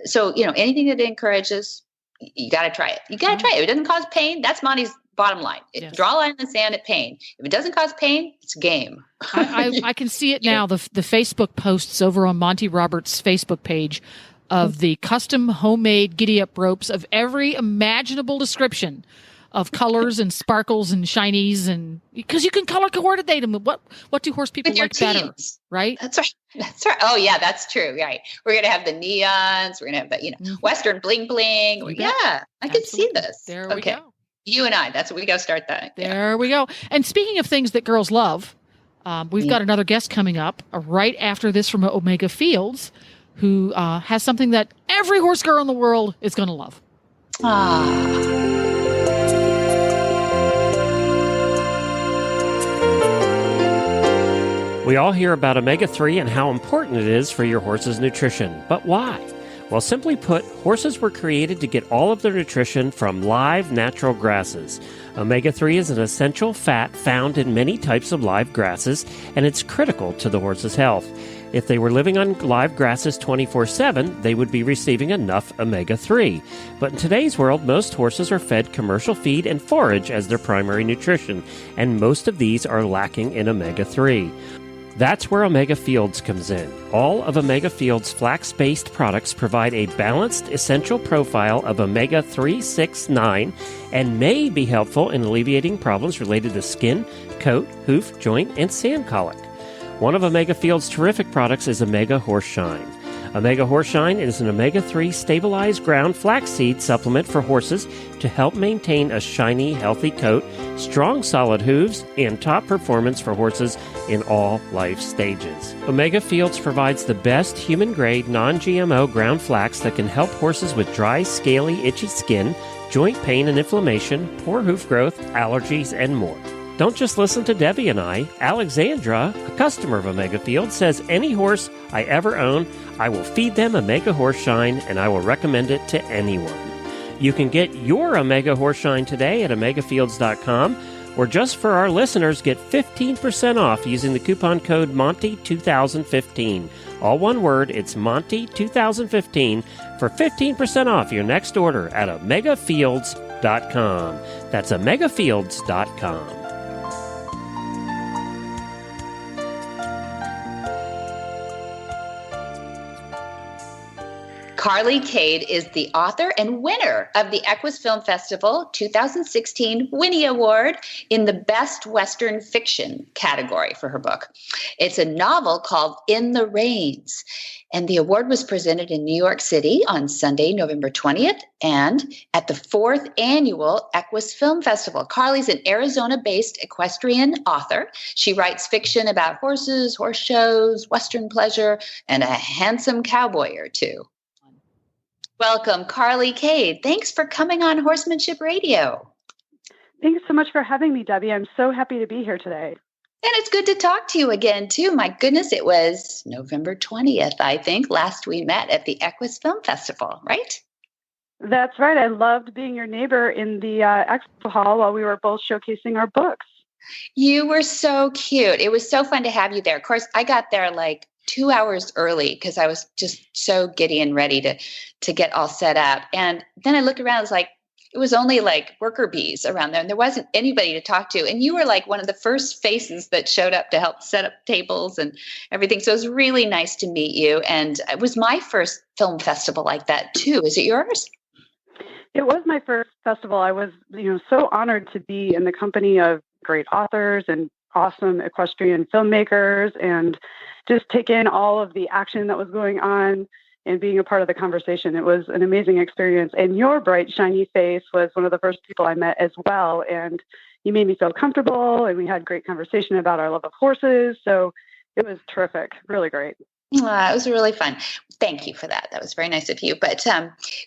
[SPEAKER 2] so, anything that encourages, you got to try it. You got to try it. If it doesn't cause pain, that's Monty's bottom line. Draw a line in the sand at pain. If it doesn't cause pain, it's game.
[SPEAKER 3] I can see it now. The Facebook posts over on Monty Roberts' Facebook page of the custom homemade giddy-up ropes of every imaginable description of colors and sparkles and shinies, and because you can color coordinate them. What do horse people like better, right?
[SPEAKER 2] That's right. That's right. Oh yeah, that's true. Right. We're gonna have the neons. We're gonna have the Western bling bling. Yeah, I can see this.
[SPEAKER 3] There we go.
[SPEAKER 2] You and I. That's what we got to start that.
[SPEAKER 3] There we go. And speaking of things that girls love, we've got another guest coming up right after this from Omega Fields, who has something that every horse girl in the world is going to love.
[SPEAKER 1] We all hear about omega-3 and how important it is for your horse's nutrition. But why? Well, simply put, horses were created to get all of their nutrition from live, natural grasses. Omega-3 is an essential fat found in many types of live grasses, and it's critical to the horse's health. If they were living on live grasses 24/7, they would be receiving enough omega-3. But in today's world, most horses are fed commercial feed and forage as their primary nutrition, and most of these are lacking in omega-3. That's where Omega Fields comes in. All of Omega Fields flax-based products provide a balanced, essential profile of omega-3, 6, 9, and may be helpful in alleviating problems related to skin, coat, hoof, joint, and sand colic. One of Omega Fields' terrific products is Omega Horseshine. Omega Horseshine is an omega-3 stabilized ground flaxseed supplement for horses to help maintain a shiny, healthy coat, strong, solid hooves, and top performance for horses in all life stages. Omega Fields provides the best human-grade, non-GMO ground flax that can help horses with dry, scaly, itchy skin, joint pain and inflammation, poor hoof growth, allergies, and more. Don't just listen to Debbie and I. Alexandra, a customer of Omega Fields, says any horse I ever own, I will feed them Omega Horseshine, and I will recommend it to anyone. You can get your Omega Horseshine today at omegafields.com, or just for our listeners, get 15% off using the coupon code Monty2015. All one word, it's Monty2015 for 15% off your next order at omegafields.com. That's omegafields.com.
[SPEAKER 2] Carly Cade is the author and winner of the Equus Film Festival 2016 Winnie Award in the Best Western Fiction category for her book. It's a novel called In the Reins, and the award was presented in New York City on Sunday, November 20th, and at the 4th Annual Equus Film Festival. Carly's an Arizona-based equestrian author. She writes fiction about horses, horse shows, Western pleasure, and a handsome cowboy or two. Welcome, Carly Cade. Thanks for coming on Horsemanship Radio.
[SPEAKER 6] Thanks so much for having me, Debbie. I'm so happy to be here today.
[SPEAKER 2] And it's good to talk to you again, too. My goodness, it was November 20th, I think, last we met at the Equus Film Festival, right?
[SPEAKER 6] That's right. I loved being your neighbor in the expo hall while we were both showcasing our books.
[SPEAKER 2] You were so cute. It was so fun to have you there. Of course, I got there like 2 hours early because I was just so giddy and ready to get all set up. And then I looked around, it was like, it was only like worker bees around there, and there wasn't anybody to talk to. And you were like one of the first faces that showed up to help set up tables and everything. So it was really nice to meet you. And it was my first film festival like that too. Is it yours?
[SPEAKER 6] It was my first festival. I was, so honored to be in the company of great authors and awesome equestrian filmmakers, and just take in all of the action that was going on and being a part of the conversation. It was an amazing experience. And your bright, shiny face was one of the first people I met as well. And you made me feel comfortable, and we had great conversation about our love of horses. So it was terrific, really great.
[SPEAKER 2] It was really fun. Thank you for that. That was very nice of you. But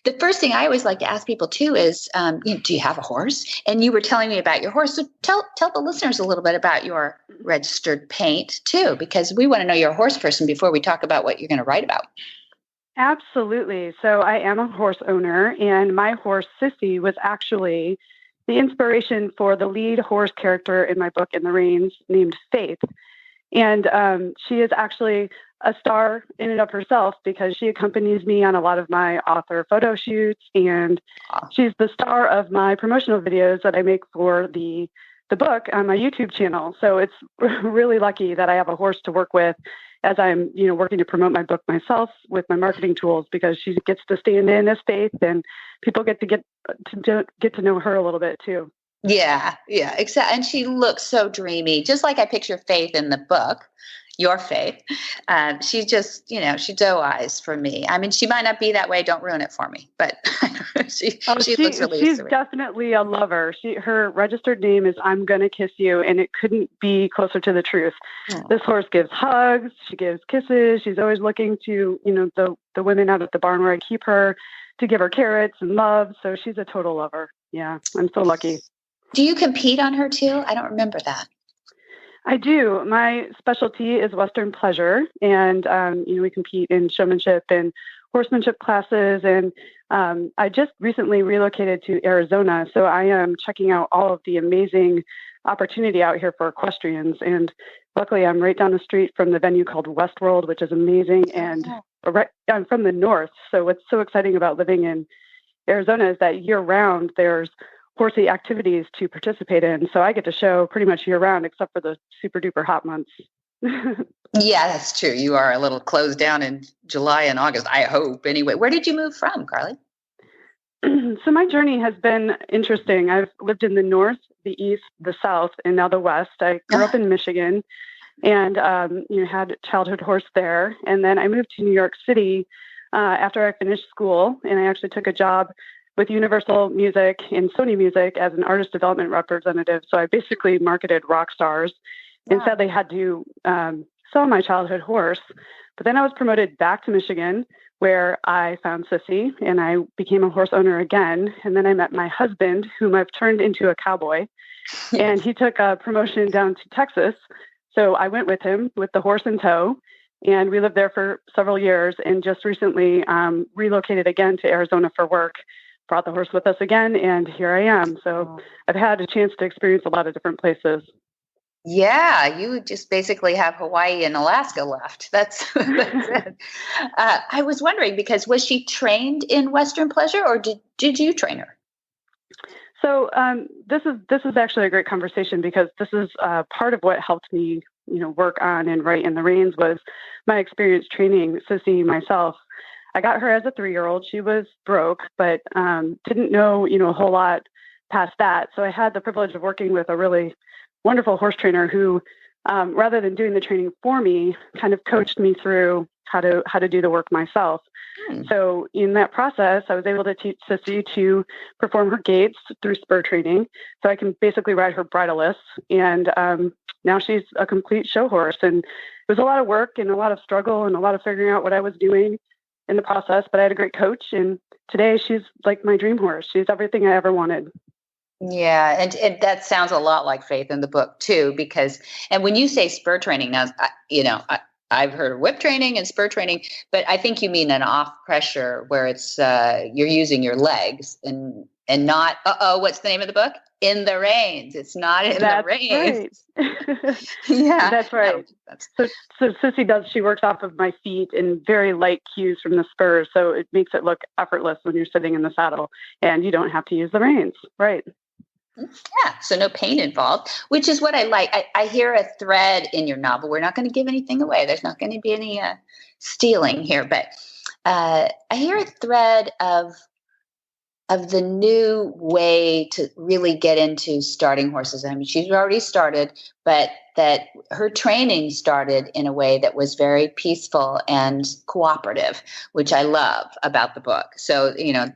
[SPEAKER 2] the first thing I always like to ask people too is, do you have a horse? And you were telling me about your horse. So tell the listeners a little bit about your registered paint too, because we want to know you're a horse person before we talk about what you're going to write about.
[SPEAKER 6] Absolutely. So I am a horse owner, and my horse, Sissy, was actually the inspiration for the lead horse character in my book, In the Reins, named Faith. And she is actually a star in and of herself because she accompanies me on a lot of my author photo shoots, and she's the star of my promotional videos that I make for the book on my YouTube channel. So it's really lucky that I have a horse to work with as I'm, working to promote my book myself with my marketing tools, because she gets to stand in as Faith, and people get to know her a little bit too.
[SPEAKER 2] Yeah, exactly. And she looks so dreamy, just like I picture Faith in the book, your Faith. She just, she doe eyes for me. I mean, she might not be that way. Don't ruin it for me. But she looks really
[SPEAKER 6] She's
[SPEAKER 2] sweet.
[SPEAKER 6] Definitely a lover. Her registered name is I'm Gonna Kiss You, and it couldn't be closer to the truth. Oh. This horse gives hugs. She gives kisses. She's always looking to, the women out at the barn where I keep her to give her carrots and love. So she's a total lover. Yeah, I'm so lucky.
[SPEAKER 2] Do you compete on her too? I don't remember that.
[SPEAKER 6] I do. My specialty is Western pleasure, and we compete in showmanship and horsemanship classes. And I just recently relocated to Arizona, so I am checking out all of the amazing opportunity out here for equestrians. And luckily, I'm right down the street from the venue called Westworld, which is amazing. And I'm from the north, so what's so exciting about living in Arizona is that year-round there's horsey activities to participate in. So I get to show pretty much year round, except for the super duper hot months.
[SPEAKER 2] Yeah, that's true. You are a little closed down in July and August, I hope. Anyway, where did you move from, Carly?
[SPEAKER 6] So my journey has been interesting. I've lived in the north, the east, the south, and now the west. I grew up in Michigan, and had a childhood horse there. And then I moved to New York City after I finished school, and I actually took a job with Universal Music and Sony Music as an artist development representative. So I basically marketed rock stars, and sadly had to sell my childhood horse. But then I was promoted back to Michigan, where I found Sissy, and I became a horse owner again. And then I met my husband, whom I've turned into a cowboy, and he took a promotion down to Texas. So I went with him with the horse in tow, and we lived there for several years, and just recently relocated again to Arizona for work. Brought the horse with us again, and here I am. So I've had a chance to experience a lot of different places.
[SPEAKER 2] Yeah, you just basically have Hawaii and Alaska left. That's it. I was wondering, because was she trained in Western pleasure, or did you train her?
[SPEAKER 6] So this is actually a great conversation, because this is part of what helped me, work on and write In the Reins was my experience training Sissy myself. I got her as a 3-year-old. She was broke, but didn't know, a whole lot past that. So I had the privilege of working with a really wonderful horse trainer who, rather than doing the training for me, kind of coached me through how to do the work myself. So in that process, I was able to teach Sissy to perform her gaits through spur training. So I can basically ride her bridleless. And now she's a complete show horse. And it was a lot of work and a lot of struggle and a lot of figuring out what I was doing in the process, but I had a great coach, and today she's like my dream horse. She's everything I ever wanted.
[SPEAKER 2] Yeah, and that sounds a lot like Faith in the book too, because, and when you say spur training, now, I've heard of whip training and spur training, but I think you mean an off pressure where it's you're using your legs and not. What's the name of the book? In the reins. It's not in the reins.
[SPEAKER 6] Right.
[SPEAKER 2] Yeah,
[SPEAKER 6] that's right. No, so Sissy she works off of my feet in very light cues from the spurs, so it makes it look effortless when you're sitting in the saddle, and you don't have to use the reins. Right.
[SPEAKER 2] Yeah, so no pain involved, which is what I like. I hear a thread in your novel. We're not going to give anything away. There's not going to be any stealing here, but I hear a thread of the new way to really get into starting horses. I mean, she's already started, but that her training started in a way that was very peaceful and cooperative, which I love about the book. So,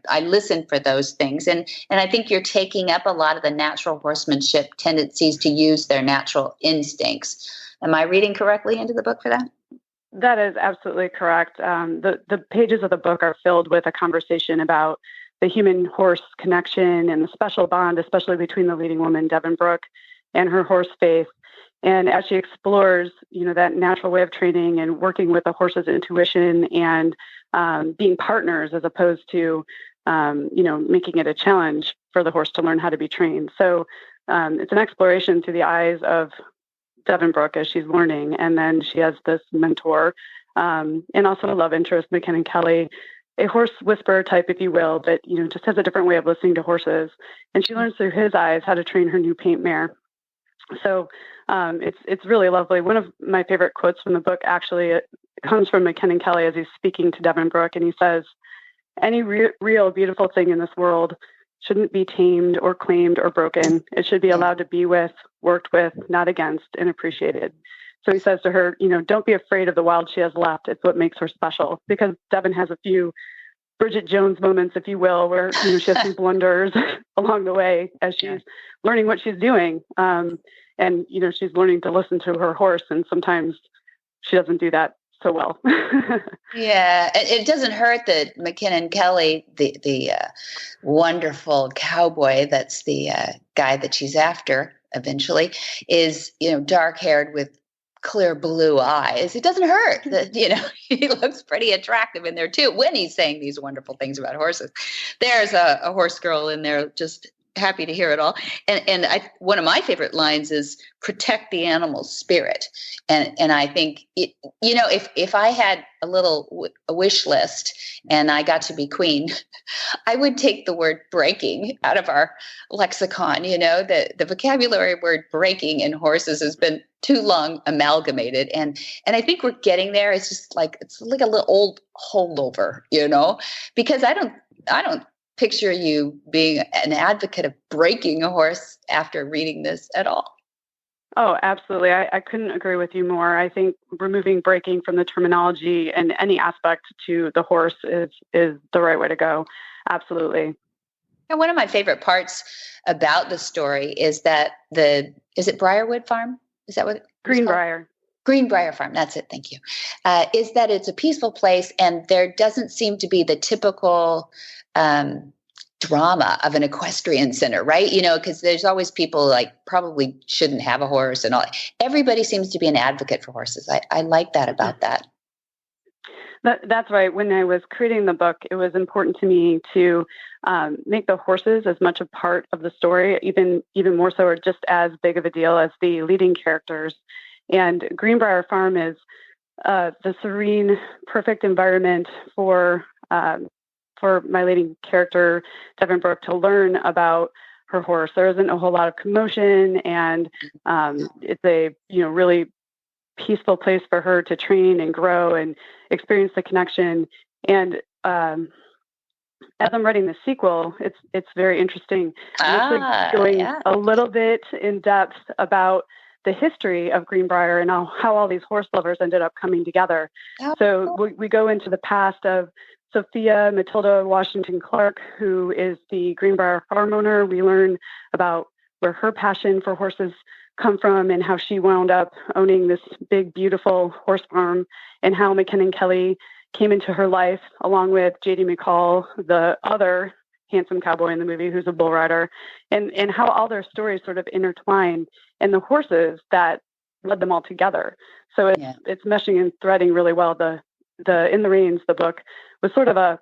[SPEAKER 2] I listen for those things. And I think you're taking up a lot of the natural horsemanship tendencies to use their natural instincts. Am I reading correctly into the book for that?
[SPEAKER 6] That is absolutely correct. The pages of the book are filled with a conversation about the human-horse connection and the special bond, especially between the leading woman, Devin Brooke, and her horse Faith. And as she explores, that natural way of training and working with the horse's intuition and being partners as opposed to, making it a challenge for the horse to learn how to be trained. So it's an exploration through the eyes of Devin Brooke as she's learning. And then she has this mentor and also a love interest, McKinnon Kelly, a horse whisperer type, if you will, but, just has a different way of listening to horses. And she learns through his eyes how to train her new paint mare. So it's really lovely. One of my favorite quotes from the book, actually, it comes from McKinnon Kelly as he's speaking to Devin Brooke. And he says, any real beautiful thing in this world shouldn't be tamed or claimed or broken. It should be allowed to be with, worked with, not against, and appreciated. So he says to her, don't be afraid of the wild she has left. It's what makes her special. Because Devin has a few Bridget Jones moments, if you will, where she has some blunders along the way as she's learning what she's doing. And she's learning to listen to her horse, and sometimes she doesn't do that so well.
[SPEAKER 2] Yeah, it doesn't hurt that McKinnon Kelly, the wonderful cowboy, that's the guy that she's after eventually, is dark-haired with clear blue eyes. It doesn't hurt that he looks pretty attractive in there too when he's saying these wonderful things about horses. There's a horse girl in there just happy to hear it all. And one of my favorite lines is protect the animal's spirit. And I think if I had a wish list and I got to be queen, I would take the word breaking out of our lexicon. The vocabulary word breaking in horses has been too long amalgamated. And I think we're getting there. It's just it's like a little old holdover, because I don't picture you being an advocate of breaking a horse after reading this at all.
[SPEAKER 6] Oh, absolutely. I couldn't agree with you more. I think removing breaking from the terminology and any aspect to the horse is the right way to go. Absolutely.
[SPEAKER 2] And one of my favorite parts about the story is that is it Briarwood Farm? Is that what?
[SPEAKER 6] Greenbrier.
[SPEAKER 2] Greenbrier Farm. That's it. Thank you. Is that it's a peaceful place, and there doesn't seem to be the typical drama of an equestrian center, right? Because there's always people probably shouldn't have a horse and all. Everybody seems to be an advocate for horses. I like that about that.
[SPEAKER 6] That's right. When I was creating the book, it was important to me to make the horses as much a part of the story, even more so, or just as big of a deal as the leading characters. And Greenbrier Farm is the serene, perfect environment for my leading character, Devin Brooke, to learn about her horse. There isn't a whole lot of commotion, and it's a really peaceful place for her to train and grow and experience the connection. And as I'm writing the sequel, it's very interesting. I'm actually going a little bit in depth about the history of Greenbrier and how all these horse lovers ended up coming together. Oh. So we go into the past of Sophia Matilda Washington Clark, who is the Greenbrier farm owner. We learn about where her passion for horses come from and how she wound up owning this big, beautiful horse farm, and how McKinnon Kelly came into her life along with J.D. McCall, the other handsome cowboy in the movie who's a bull rider, and how all their stories sort of intertwine, and the horses that led them all together. So it's meshing and threading really well. The In the Reins, the book, was sort of a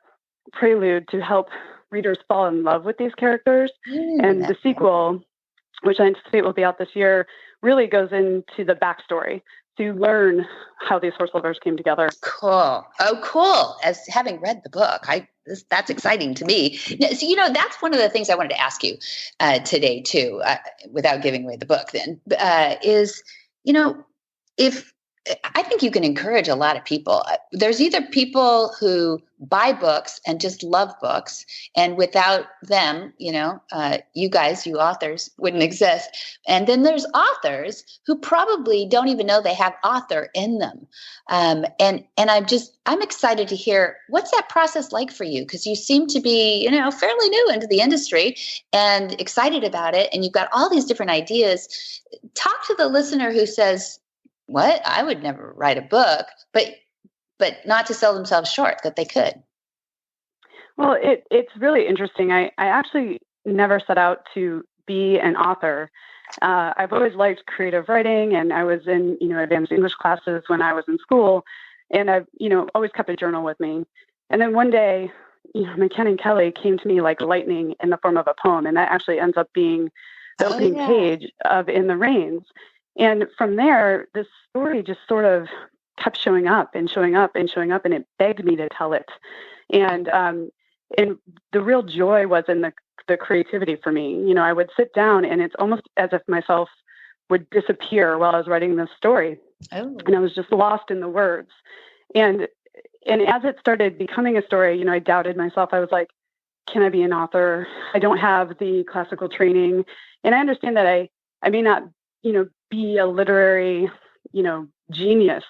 [SPEAKER 6] prelude to help readers fall in love with these characters. And the sequel, which I anticipate will be out this year, really goes into the backstory to learn how these horse lovers came together.
[SPEAKER 2] Cool. Oh, cool. As having read the book, that's exciting to me. So, that's one of the things I wanted to ask you today too, without giving away the book then, is, if I think you can encourage a lot of people. There's either people who buy books and just love books, and without them, you guys, you authors, wouldn't exist. And then there's authors who probably don't even know they have author in them. And I'm excited to hear, what's that process like for you? Because you seem to be, fairly new into the industry and excited about it, and you've got all these different ideas. Talk to the listener who says, what? I would never write a book, but not to sell themselves short, that they could.
[SPEAKER 6] Well, it's really interesting. I actually never set out to be an author. I've always liked creative writing, and I was in, advanced English classes when I was in school, and I've, always kept a journal with me. And then one day, McKen and Kelly came to me like lightning in the form of a poem, and that actually ends up being the opening page of In the Reins. And from there, this story just sort of kept showing up and showing up and showing up, and it begged me to tell it. And the real joy was in the creativity for me. I would sit down, and it's almost as if myself would disappear while I was writing this story. Oh. And I was just lost in the words. And as it started becoming a story, I doubted myself. I was like, can I be an author? I don't have the classical training. And I understand that I may not, be a literary, genius.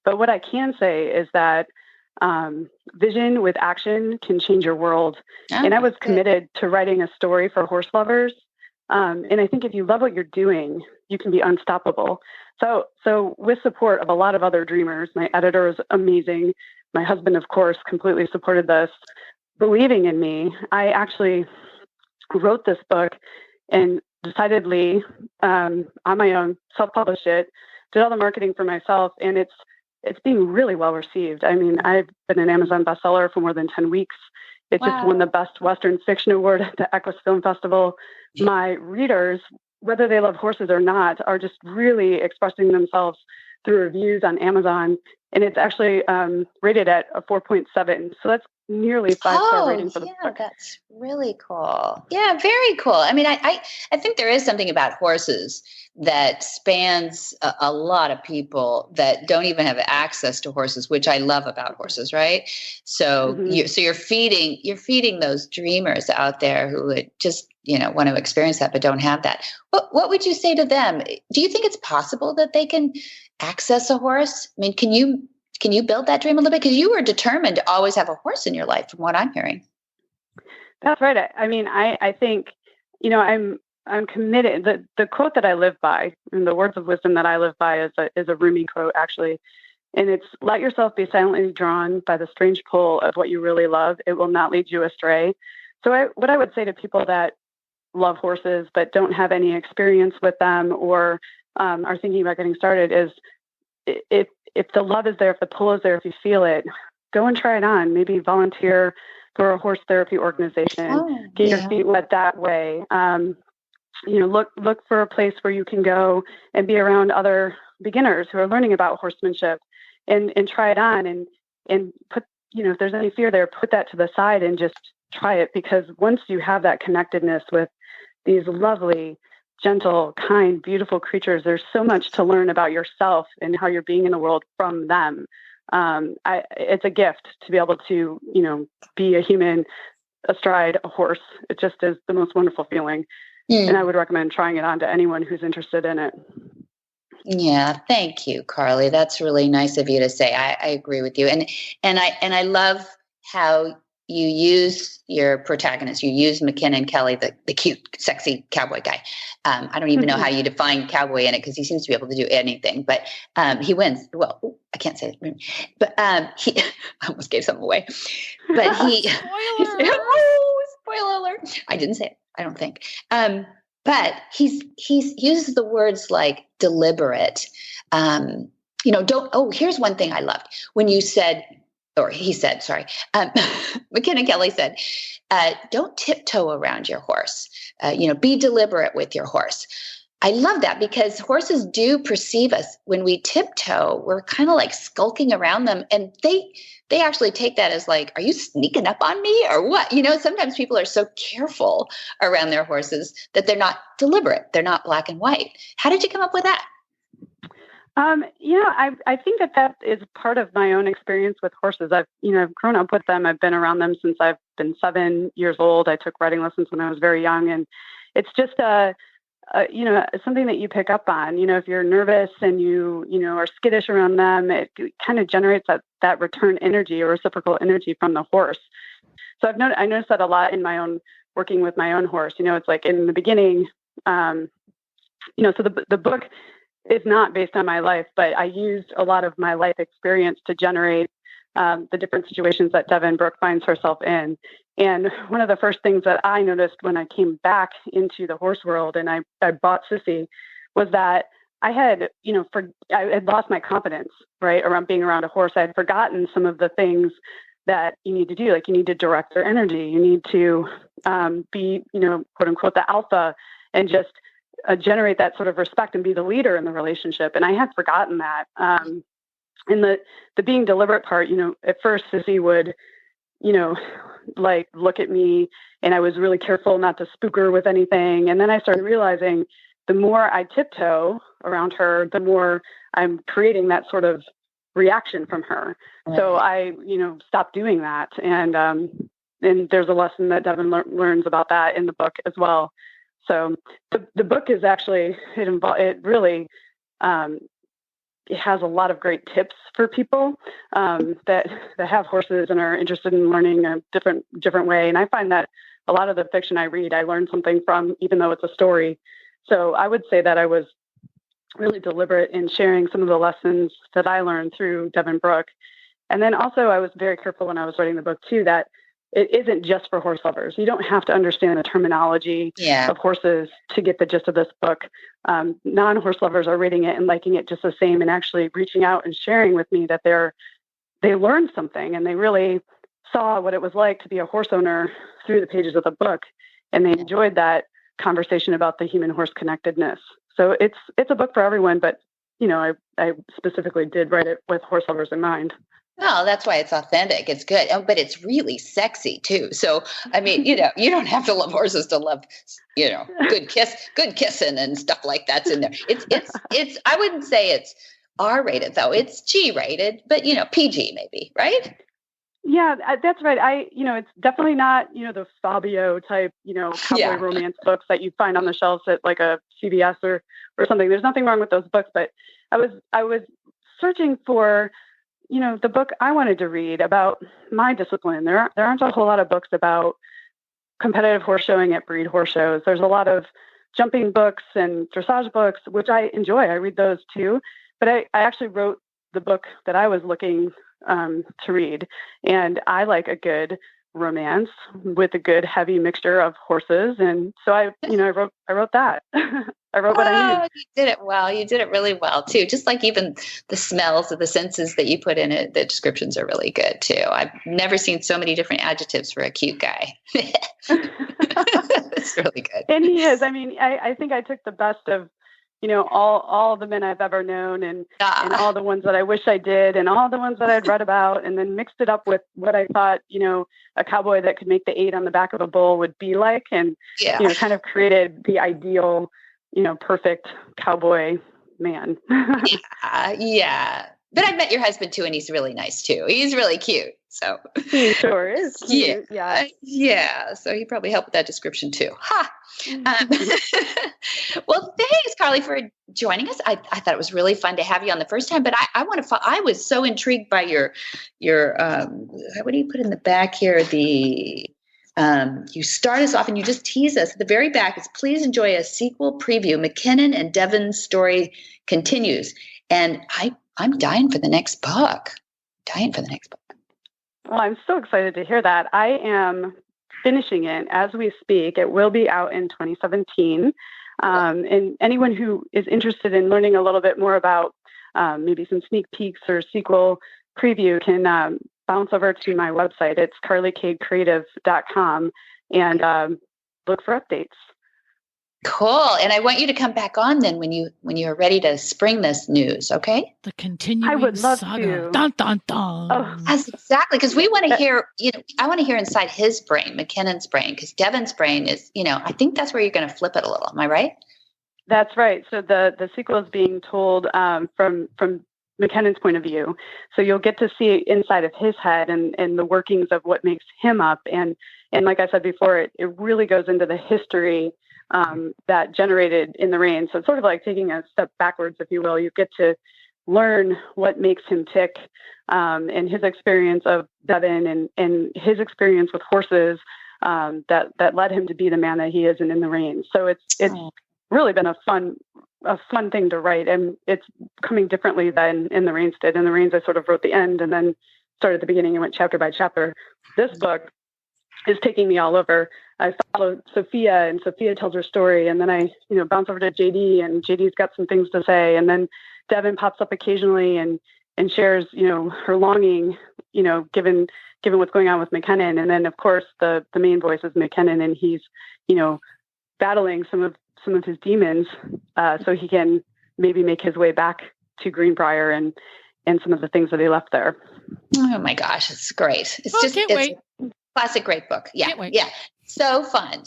[SPEAKER 6] But what I can say is that vision with action can change your world. Oh, and I was committed to writing a story for horse lovers. And I think if you love what you're doing, you can be unstoppable. So with support of a lot of other dreamers, my editor is amazing. My husband, of course, completely supported this, believing in me. I actually wrote this book and decidedly on my own, self-published it, did all the marketing for myself, and it's being really well received. I mean, I've been an Amazon bestseller for more than 10 weeks. It just won the Best Western Fiction Award at the Equus Film Festival. My readers, whether they love horses or not, are just really expressing themselves through reviews on Amazon, and it's actually rated at a 4.7. So that's nearly 5-star rating for the book.
[SPEAKER 2] That's really cool. Yeah, very cool. I mean, I think there is something about horses that spans a lot of people that don't even have access to horses, which I love about horses, right? So you're feeding those dreamers out there who would just want to experience that but don't have that. What would you say to them? Do you think it's possible that they can access a horse? I mean, can you build that dream a little bit? Because you were determined to always have a horse in your life, from what I'm hearing.
[SPEAKER 6] That's right. I mean, I think, I'm committed. The quote that I live by, and the words of wisdom that I live by, is a Rumi quote, actually. And it's, let yourself be silently drawn by the strange pull of what you really love. It will not lead you astray. So what I would say to people that love horses but don't have any experience with them, or are thinking about getting started, is if the love is there, if the pull is there, if you feel it, go and try it on. Maybe volunteer for a horse therapy organization. Get your feet wet that way. Look for a place where you can go and be around other beginners who are learning about horsemanship, and try it on, and put, if there's any fear there, put that to the side and just try it. Because once you have that connectedness with these lovely, gentle, kind, beautiful creatures, there's so much to learn about yourself and how you're being in the world from them. It's a gift to be able to, be a human astride a horse. It just is the most wonderful feeling. And I would recommend trying it on to anyone who's interested in it.
[SPEAKER 2] Yeah, thank you, Carly. That's really nice of you to say. I agree with you, and I love how you use your protagonist. You use McKen and Kelly, the cute, sexy cowboy guy. I don't even know how you define cowboy in it, because he seems to be able to do anything. But he wins. Well, I can't say it. But he I almost gave something away. But he spoiler alert. I didn't say it, I don't think. But he uses the words like deliberate. Here's one thing I loved when you said, or he said, sorry, McKenna Kelly said, don't tiptoe around your horse. Be deliberate with your horse. I love that because horses do perceive us when we tiptoe. We're kind of like skulking around them, and they actually take that as like, are you sneaking up on me or what? Sometimes people are so careful around their horses that they're not deliberate. They're not black and white. How did you come up with that?
[SPEAKER 6] I think that is part of my own experience with horses. I've grown up with them. I've been around them since I've been 7 years old. I took riding lessons when I was very young, and it's just something that you pick up on. If you're nervous and you are skittish around them, it kind of generates that return energy or reciprocal energy from the horse. So I noticed that a lot in my own working with my own horse. It's like in the beginning, so the book is not based on my life, but I used a lot of my life experience to generate the different situations that Devin Brooke finds herself in. And one of the first things that I noticed when I came back into the horse world and I bought Sissy was that I had, I had lost my confidence, right, around being around a horse. I had forgotten some of the things that you need to do. Like you need to direct their energy. You need to be, quote unquote, the alpha and just generate that sort of respect and be the leader in the relationship. And I had forgotten that. And the being deliberate part, at first Sissy would, like look at me, and I was really careful not to spook her with anything. And then I started realizing the more I tiptoe around her, the more I'm creating that sort of reaction from her. Right. So I, stopped doing that. And there's a lesson that Devin learns about that in the book as well. So the book is actually, it has a lot of great tips for people that have horses and are interested in learning a different way. And I find that a lot of the fiction I read, I learn something from, even though it's a story. So I would say that I was really deliberate in sharing some of the lessons that I learned through Devin Brooke. And then also I was very careful when I was writing the book too, that it isn't just for horse lovers. You don't have to understand the terminology of horses to get the gist of this book. Non-horse lovers are reading it and liking it just the same, and actually reaching out and sharing with me that they learned something and they really saw what it was like to be a horse owner through the pages of the book. And they enjoyed that conversation about the human-horse connectedness. So it's a book for everyone, but I specifically did write it with horse lovers in mind.
[SPEAKER 2] No, that's why it's authentic. It's good. But it's really sexy too. So, I mean, you don't have to love horses to love, good kissing and stuff like that's in there. It's, I wouldn't say it's R-rated though. It's G-rated, but PG maybe, right?
[SPEAKER 6] Yeah, that's right. It's definitely not, the Fabio type, cowboy romance books that you find on the shelves at like a CVS or something. There's nothing wrong with those books, but I was searching for, the book I wanted to read about my discipline. There aren't a whole lot of books about competitive horse showing at breed horse shows. There's a lot of jumping books and dressage books, which I enjoy. I read those too. But I actually wrote the book that I was looking to read. And I like a good romance with a good heavy mixture of horses. And so I wrote that. I wrote what I knew.
[SPEAKER 2] You did it well. You did it really well too. Just like even the smells of the senses that you put in it, the descriptions are really good too. I've never seen so many different adjectives for a cute guy. It's really good.
[SPEAKER 6] And he is. I mean, I think I took the best of, all the men I've ever known and all the ones that I wish I did and all the ones that I'd read about, and then mixed it up with what I thought, a cowboy that could make the 8 on the back of a bull would be like. And, kind of created the ideal, perfect cowboy man.
[SPEAKER 2] Yeah. But I've met your husband too, and he's really nice too. He's really cute. So
[SPEAKER 6] he sure is.
[SPEAKER 2] Yeah. Yeah. So he probably helped with that description too. Ha. Well, thanks, Carly, for joining us. I thought it was really fun to have you on the first time, but I was so intrigued by your what do you put in the back here? You start us off and you just tease us. At the very back is, please enjoy a sequel preview. McKinnon and Devin's story continues. And I'm dying for the next book.
[SPEAKER 6] Well, I'm so excited to hear that. I am finishing it as we speak. It will be out in 2017. And anyone who is interested in learning a little bit more about maybe some sneak peeks or sequel preview can bounce over to my website. It's carlycadecreative.com and look for updates.
[SPEAKER 2] Cool. And I want you to come back on then when you're ready to spring this news, okay?
[SPEAKER 3] The continuing
[SPEAKER 6] I would love
[SPEAKER 3] saga.
[SPEAKER 6] to.
[SPEAKER 3] Dun, dun, dun.
[SPEAKER 6] Oh.
[SPEAKER 2] That's exactly, because we want to hear, I want to hear inside his brain, McKinnon's brain, because Devin's brain is, I think that's where you're going to flip it a little. Am I right?
[SPEAKER 6] That's right. So the sequel is being told from McKinnon's point of view. So you'll get to see inside of his head and the workings of what makes him up. And like I said before, it really goes into the history that generated in the reign. So it's sort of like taking a step backwards, if you will. You get to learn what makes him tick, and his experience of Devin and his experience with horses that led him to be the man that he is and in the reign. So it's really been a fun thing to write, and it's coming differently than In the Reins did. In the Reins, I sort of wrote the end and then started at the beginning and went chapter by chapter. This book is taking me all over. I follow Sophia, and Sophia tells her story, and then I, bounce over to JD, and JD's got some things to say, and then Devin pops up occasionally and shares, her longing, given what's going on with McKinnon, and then of course the main voice is McKinnon, and he's, battling some of his demons, so he can maybe make his way back to Greenbrier and some of the things that he left there.
[SPEAKER 2] Oh my gosh, it's great! It's a classic, great book. Yeah, yeah. So fun.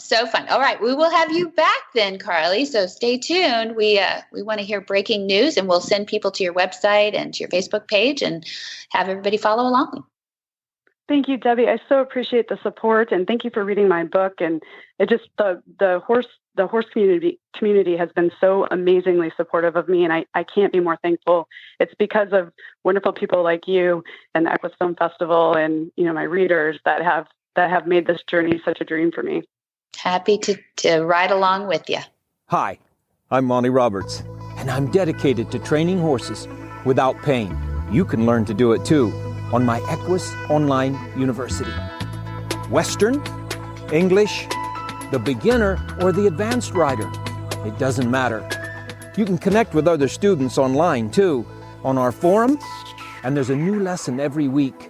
[SPEAKER 2] All right, we will have you back then, Carly. So stay tuned. We want to hear breaking news, and we'll send people to your website and to your Facebook page, and have everybody follow along.
[SPEAKER 6] Thank you, Debbie. I so appreciate the support, and thank you for reading my book. And it just the horse community has been so amazingly supportive of me, and I can't be more thankful. It's because of wonderful people like you and the Equus Film Festival, and my readers that have made this journey such a dream for me.
[SPEAKER 2] Happy to ride along with you.
[SPEAKER 7] Hi, I'm Monty Roberts, and I'm dedicated to training horses without pain. You can learn to do it too on my Equus Online University. Western, English, the beginner, or the advanced rider. It doesn't matter. You can connect with other students online too, on our forum, and there's a new lesson every week.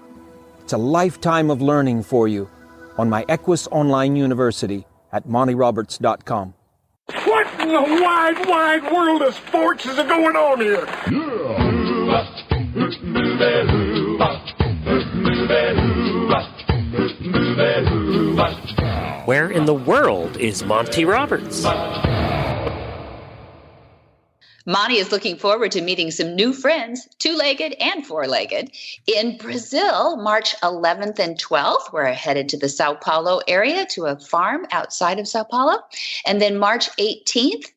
[SPEAKER 7] It's a lifetime of learning for you on my Equus Online University at montyroberts.com.
[SPEAKER 8] What in the wide, wide world of sports is going on here?
[SPEAKER 1] Where in the world is Monty Roberts?
[SPEAKER 2] Monty is looking forward to meeting some new friends, two-legged and four-legged, in Brazil, March 11th and 12th. We're headed to the Sao Paulo area to a farm outside of Sao Paulo. And then March 18th,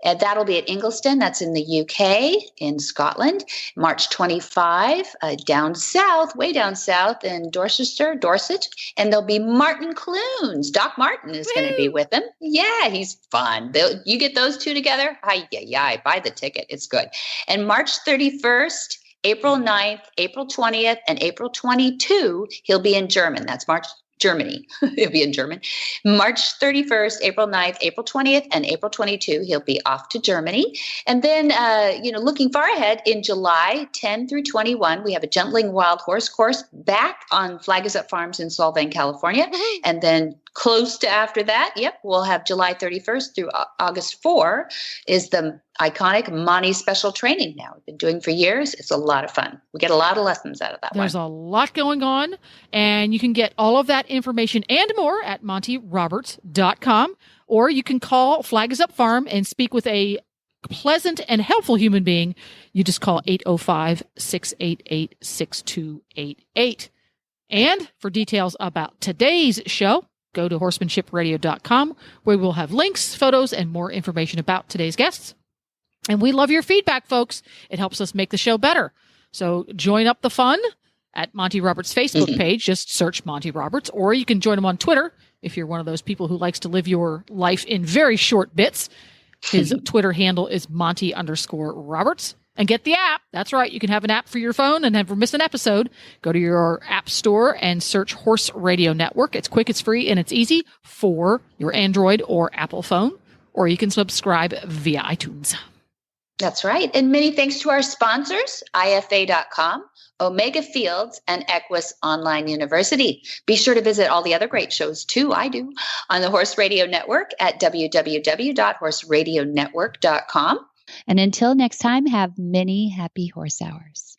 [SPEAKER 2] that'll be at Ingliston. That's in the UK, in Scotland. March 25, down south, way down south in Dorset. And there'll be Martin Clunes. Doc Martin is going to be with him. Yeah, he's fun. You get those two together? Buy the ticket. It's good. And March 31st, April 9th, April 20th, and April 22, he'll be in German. That's Germany. He'll be in German. March 31st, April 9th, April 20th, and April 22, he'll be off to Germany. And then, looking far ahead, in July 10 through 21, we have a Gentling Wild Horse course back on Flag Is Up Farms in Solvang, California. Mm-hmm. And then close to after that, we'll have July 31st through August 4 is the iconic Monty special training now. We've been doing for years. It's a lot of fun. We get a lot of lessons out of that.
[SPEAKER 3] There's a lot going on, and you can get all of that information and more at montyroberts.com, or you can call Flag Is Up Farm and speak with a pleasant and helpful human being. You just call 805-688-6288. And for details about today's show, go to horsemanshipradio.com, where we'll have links, photos, and more information about today's guests. And we love your feedback, folks. It helps us make the show better. So join up the fun at Monty Roberts' Facebook page. Just search Monty Roberts, or you can join him on Twitter if you're one of those people who likes to live your life in very short bits. His Twitter handle is Monty_Roberts. And get the app. That's right. You can have an app for your phone and never miss an episode. Go to your app store and search Horse Radio Network. It's quick, it's free, and it's easy for your Android or Apple phone. Or you can subscribe via iTunes.
[SPEAKER 2] That's right. And many thanks to our sponsors, IFA.com, Omega Fields, and Equus Online University. Be sure to visit all the other great shows, too, I do, on the Horse Radio Network at www.horseradionetwork.com. And until next time, have many happy horse hours.